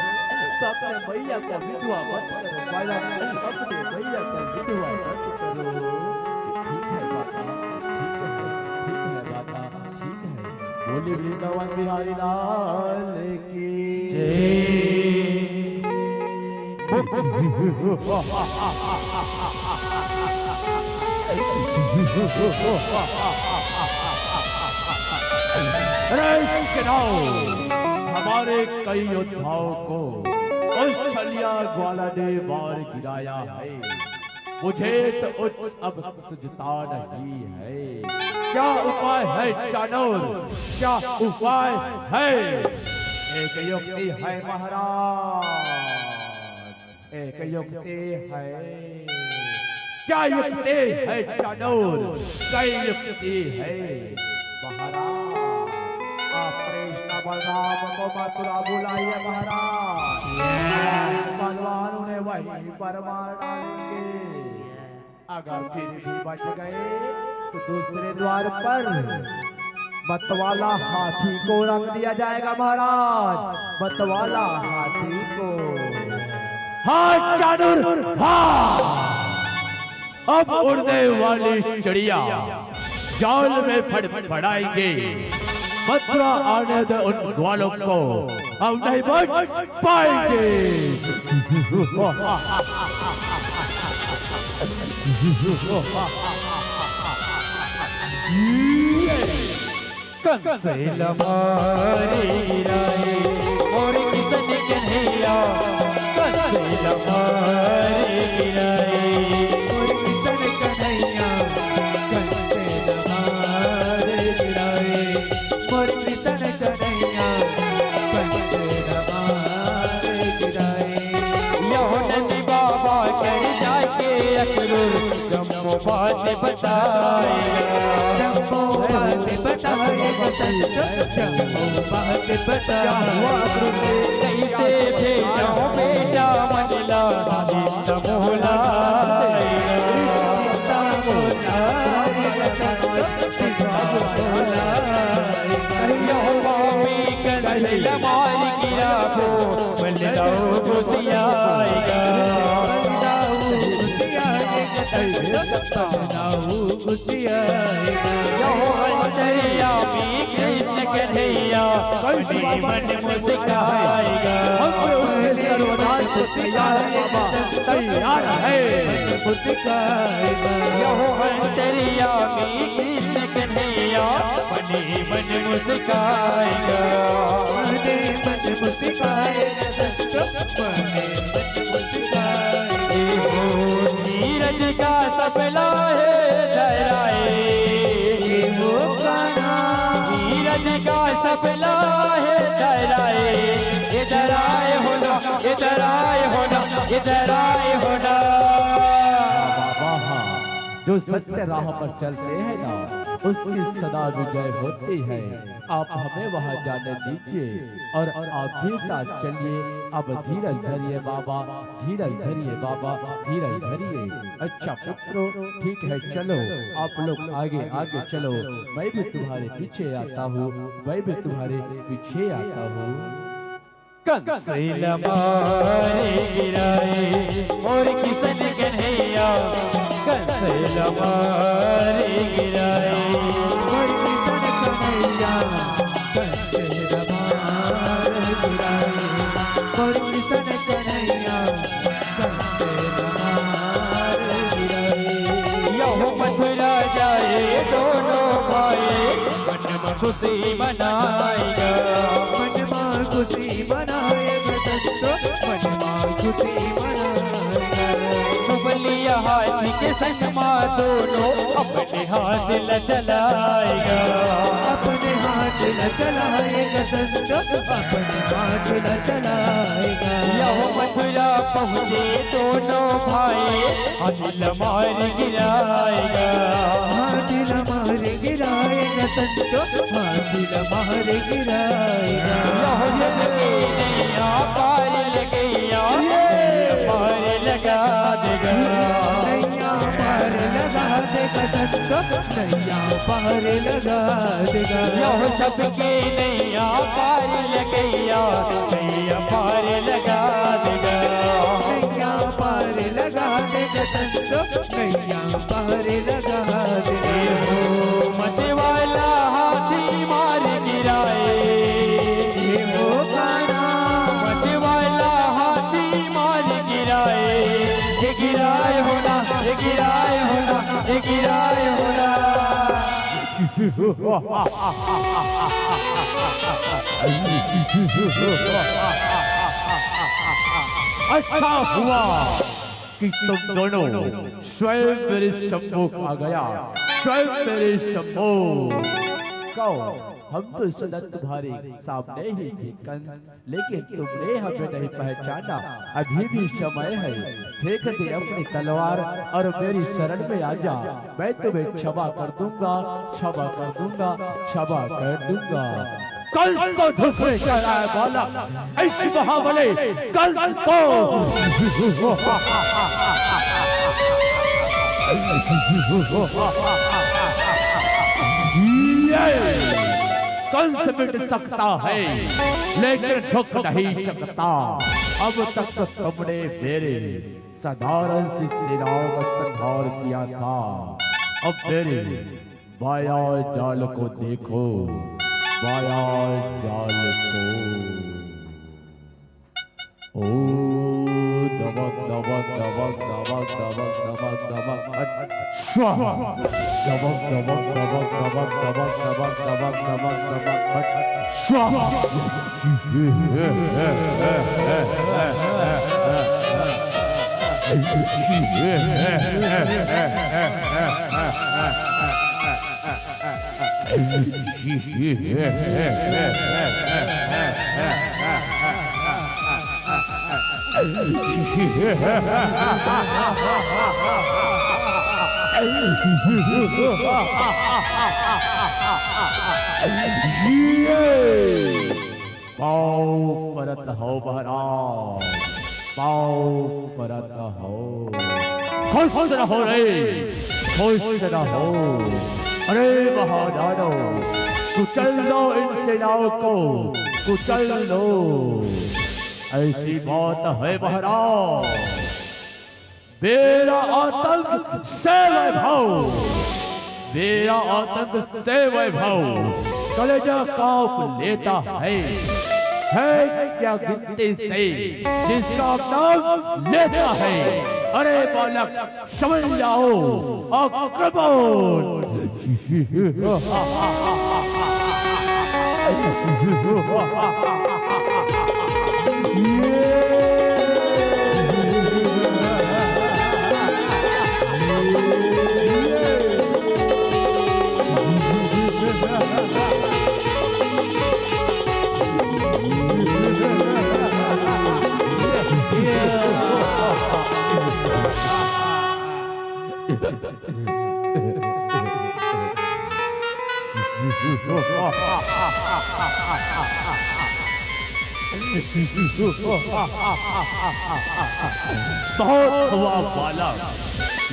भैया का विधवा मत करो बाला अपने भैया का विधवा मत करो ठीक है बाता ठीक है बाता ठीक है बोली वृंदावन बिहारी लाल की हमारे कई योद्धाओं को उस छलिया ग्वाला ने मार गिराया है, मुझे तो उच्च अब सुझता नहीं है। क्या उपाय है चाणूर, क्या उपाय है? एक युक्ति है महाराज, एक युक्ति है। क्या युक्ति है चाणूर, कई युक्ति है महाराज। आप कृष्ण बलराम को मथुरा बुलाइए महाराज, बलवान उन्हें वहीं पर मार डालेंगे। अगर फिर भी बच गए तो दूसरे द्वार पर मतवाला हाथी को रख दिया जाएगा महाराज, मतवाला हाथी को। हाँ चाणूर हाँ, अब उड़ने वाली चिड़िया जाल में फड़फड़ाएंगे। मथुरा आने दे उन ग्वालों को, अब नहीं बच पाएंगे। कंसेल मारे गिराए और किसन कन्हैया, कंसेल मारे गिराए और किसन कन्हैया, कंसेल मारे गिराए और किसन कन्हैया, कंसेल मारे गिराए। यौननी बाबा कर जाके अक्रूर जम्मू बात बताएगा, जम्मू बात बताएगा, जम्मू बात बताएगा। कैसे भेजो बेटा मनला मोला मार गिरा को बलदाऊ गुसियाएगा, दरिया में कृष्ण कन्हैया मन मुस्काएगा। तैयार है दरिया में कृष्ण कन्हैया मन मुस्काएगा। नीरज का सपना है डराए, नीरज का सपना है डराए, इधर आए होना, इधर आए होना, इधर आए होना। बाबा हाँ, जो सत्य राह पर चलते हैं ना उसकी सदा विजय होती है। आप हमें वहाँ जाने दीजिए और आप भी साथ चलिए। अब धीरज धरिए बाबा, धीरज धरिए बाबा, धीरज धरिए। अच्छा पुत्रो ठीक है, चलो आप लोग आगे आगे चलो, मैं भी तुम्हारे पीछे आता हूँ, मैं भी तुम्हारे पीछे आता हूँ। कंसेल मारे गिराए और किसन कन्हैया, कंसेल मारे गिराए और किसन कन्हैया, कंसेल मारे गिराए और किसन कन्हैया, कंसेल मारे गिराए। यहो मथुरा जाए दोनों भाई मन में खुशी मनाएगा, मन मां खुशी मनाएगा, मन मां खुशी मनाएगा। बलिया हाथी के संग माँ दोनों अपने हाथ ल चलाएगा, अपने हाथ न चलाएगा संत, अपने हाथ न चलाएगा। यहो मथुरा पहुँचे दोनों भाई दिल मार गिराएगा, दिल मार गिराएगा संत, दिल मार गिराएगा। यहो जग के नैया पार लगैया, पार लगा देगा, नैया पार लगा देगा संत, नैया पार लगा देगा। यहो सबके नैया पार लगैया, नैया पार लगा देगा, नैया पार लगा देगा संत, नैया पार लगा देगा। मत वाला हाथी मार गिरा गिराए हे वो कान्हा मतवाला हाथी मार गिराए ये गिराए होना ये गिराए होना ये गिराए होना अच्छा हुआ कि तुम दोनों स्वयं मेरे सम्मुख आ गया, स्वयं मेरे सम्मुख। कहो, हम तो सदा तुम्हारे सामने ही थे कंस, लेकिन तुमने हमें नहीं पहचाना। अभी भी समय है, फेंक दे अपनी तलवार और मेरी शरण में आ जा। मैं तुम्हें क्षमा कर दूंगा, क्षमा कर दूंगा, क्षमा कर दूंगा। कंस को धुसरे चढ़ाए वाला ऐसी महाबली कंस को कंस मिट सकता है लेकिन झुक नहीं सकता। अब तक तो तुमने मेरे साधारण सी सेनाओं का संहार किया था, अब मेरे माया जाल को देखो, माया जाल को। ओ दबक दबक दबक दबक दबक दबक दबक स्वाहा, दबक दबक दबक दबक दबक दबक दबक दबक दबक स्वाहा। पाओ परत हो महाराज, पाओ परत हो। खुश रहो रे, खुश रहो। अरे महादानो, कुचल लो इन सेनाओं को, कुचल लो। ऐसी बात है महाराज, मेरा आतंक से वैभव, मेरा आतंक से वैभव कलेजा कांप लेता है क्या गिनती से जिसका नाम लेता है। अरे बालक समझ जाओ, आक्रमण। बहुत हुआ बालक,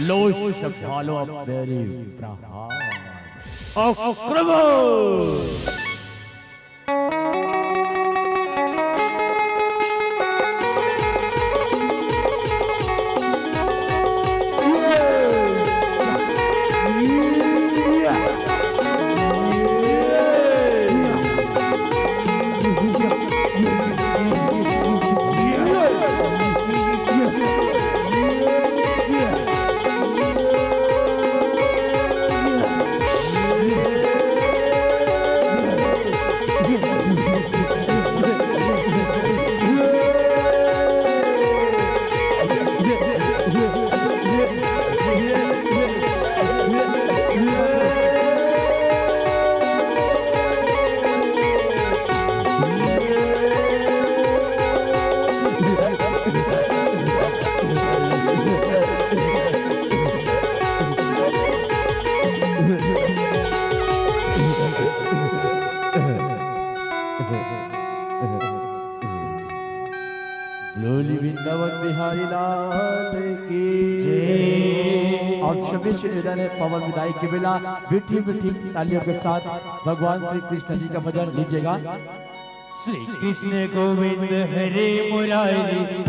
लो संभालो मेरी प्रहार, आक्रमण। लोली वृंदावन बिहारी लाल की जय। और सभी श्रीधर ने पवन विदाई की बेला मीठी मीठी तालियों के साथ भगवान श्री कृष्ण जी का भजन लीजिएगा। श्री कृष्ण गोविंद हरे मुरारी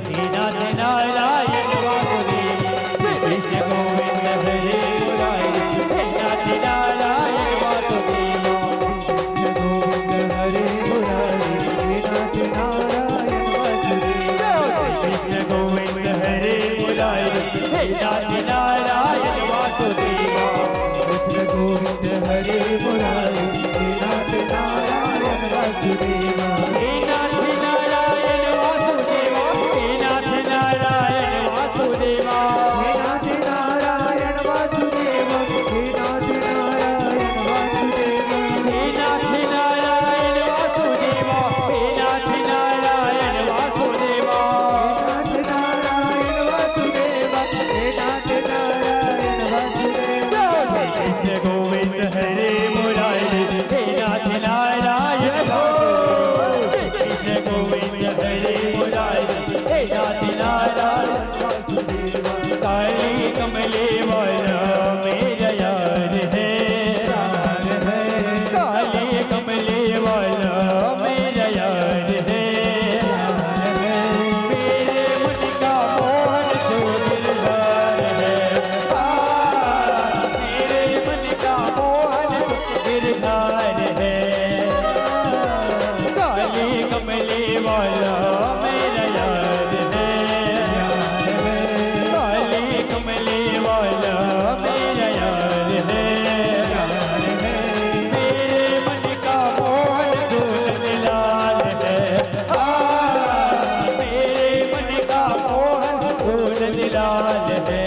हे नाथ नारायण वासुदेव। श्री कृष्ण गोविंद हरे मुरारी हे नाथ नारायण वासुदेव। कृष्ण गोविंद वासुदेवा हे नाथ नारायण वासुदेवा हे नाथ नारायण वासुदेवा हे नाथ नारायण वासुदेवा हे नाथ नारायण वासुदेवा हे नाथ नारायण वासुदेवा हे नाथ नारायण वासुदेवा नाथ नारायण वासुदेवा हे नाथ नारायण वासुदेवा कृष्ण गोविंद हरे मुरारी हे नाथ नारायण कृष्ण गोविंद हरे मुरारी हे नाथ नारायण काली कमले वाला मेरा यार है काली कमले वाला मेरा यार है मेरे मन का मोहन जो दिलदार है मेरे मन का मोहन दिलदार है काली कमले वाला मेरा यार है काली कमले वाला मेरा यार है मेरे मन का मोहन लाल है मेरे मन का मोहन लाल है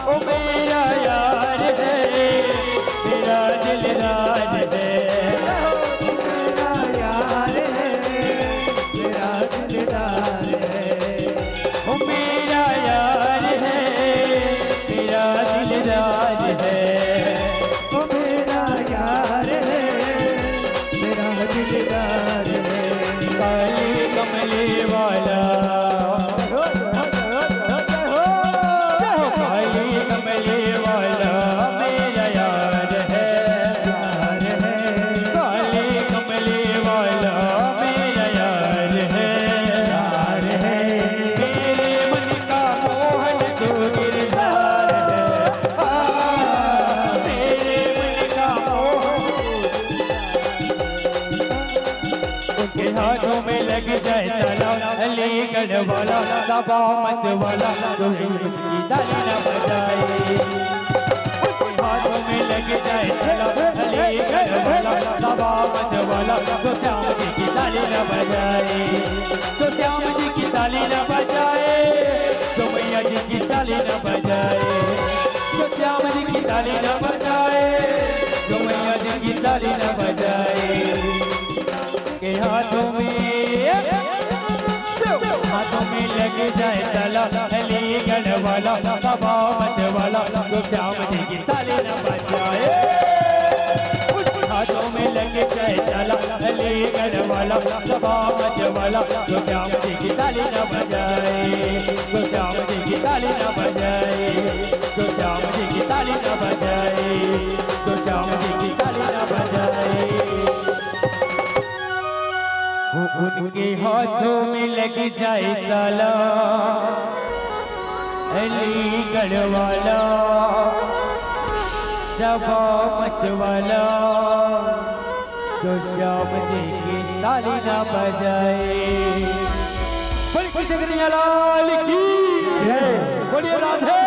ओ मेरा यार है मेरा दिलदार है मेरा यार है मेरा दिलदार है ओ मेरा यार है मेरा दिलदार है ओ मेरा यार है मेरा दिलदार है काली कमले वाला काली कमले वाला मेरा यार है काली कमले वाला मेरा यार है मेरे मन का मोहन जो गिरधार है मेरे मन का मोहन उनके हाथों में लग जाए ताला अलीगढ़ वाला दबा मत वाला जो हिंद की ताली न बजाए उनके हाथों में लग जाए ताला अलीगढ़ वाला दबा मत वाला जो श्याम जी की ताली न बजाए जो श्याम जी की ताली न बजाए जो मैया जी की ताली न बजाए जो श्याम जी की ताली न बजाए जो मैया जी की ताली न बजाए के हाथों में लग जाए ताला अलीगढ़ वाला दबा मत वाला तो श्याम जी की ताली न बजाए हाथों में लग जाए ताला अलीगढ़ वाला दबा मत वाला तो श्याम जी की ताली न बजाए तो श्याम जी की ताली न बजाए तो श्याम जी की ताली न बजाए तो श्याम जी की ताली न बजाए उनके हाथों में लग जाए ताला अलीगढ़ वाला दबा मत वाला तो श्याम जी की ताली ना बजाए बोलिए कृष्ण कन्हैया लाल की जय बोलिए राधे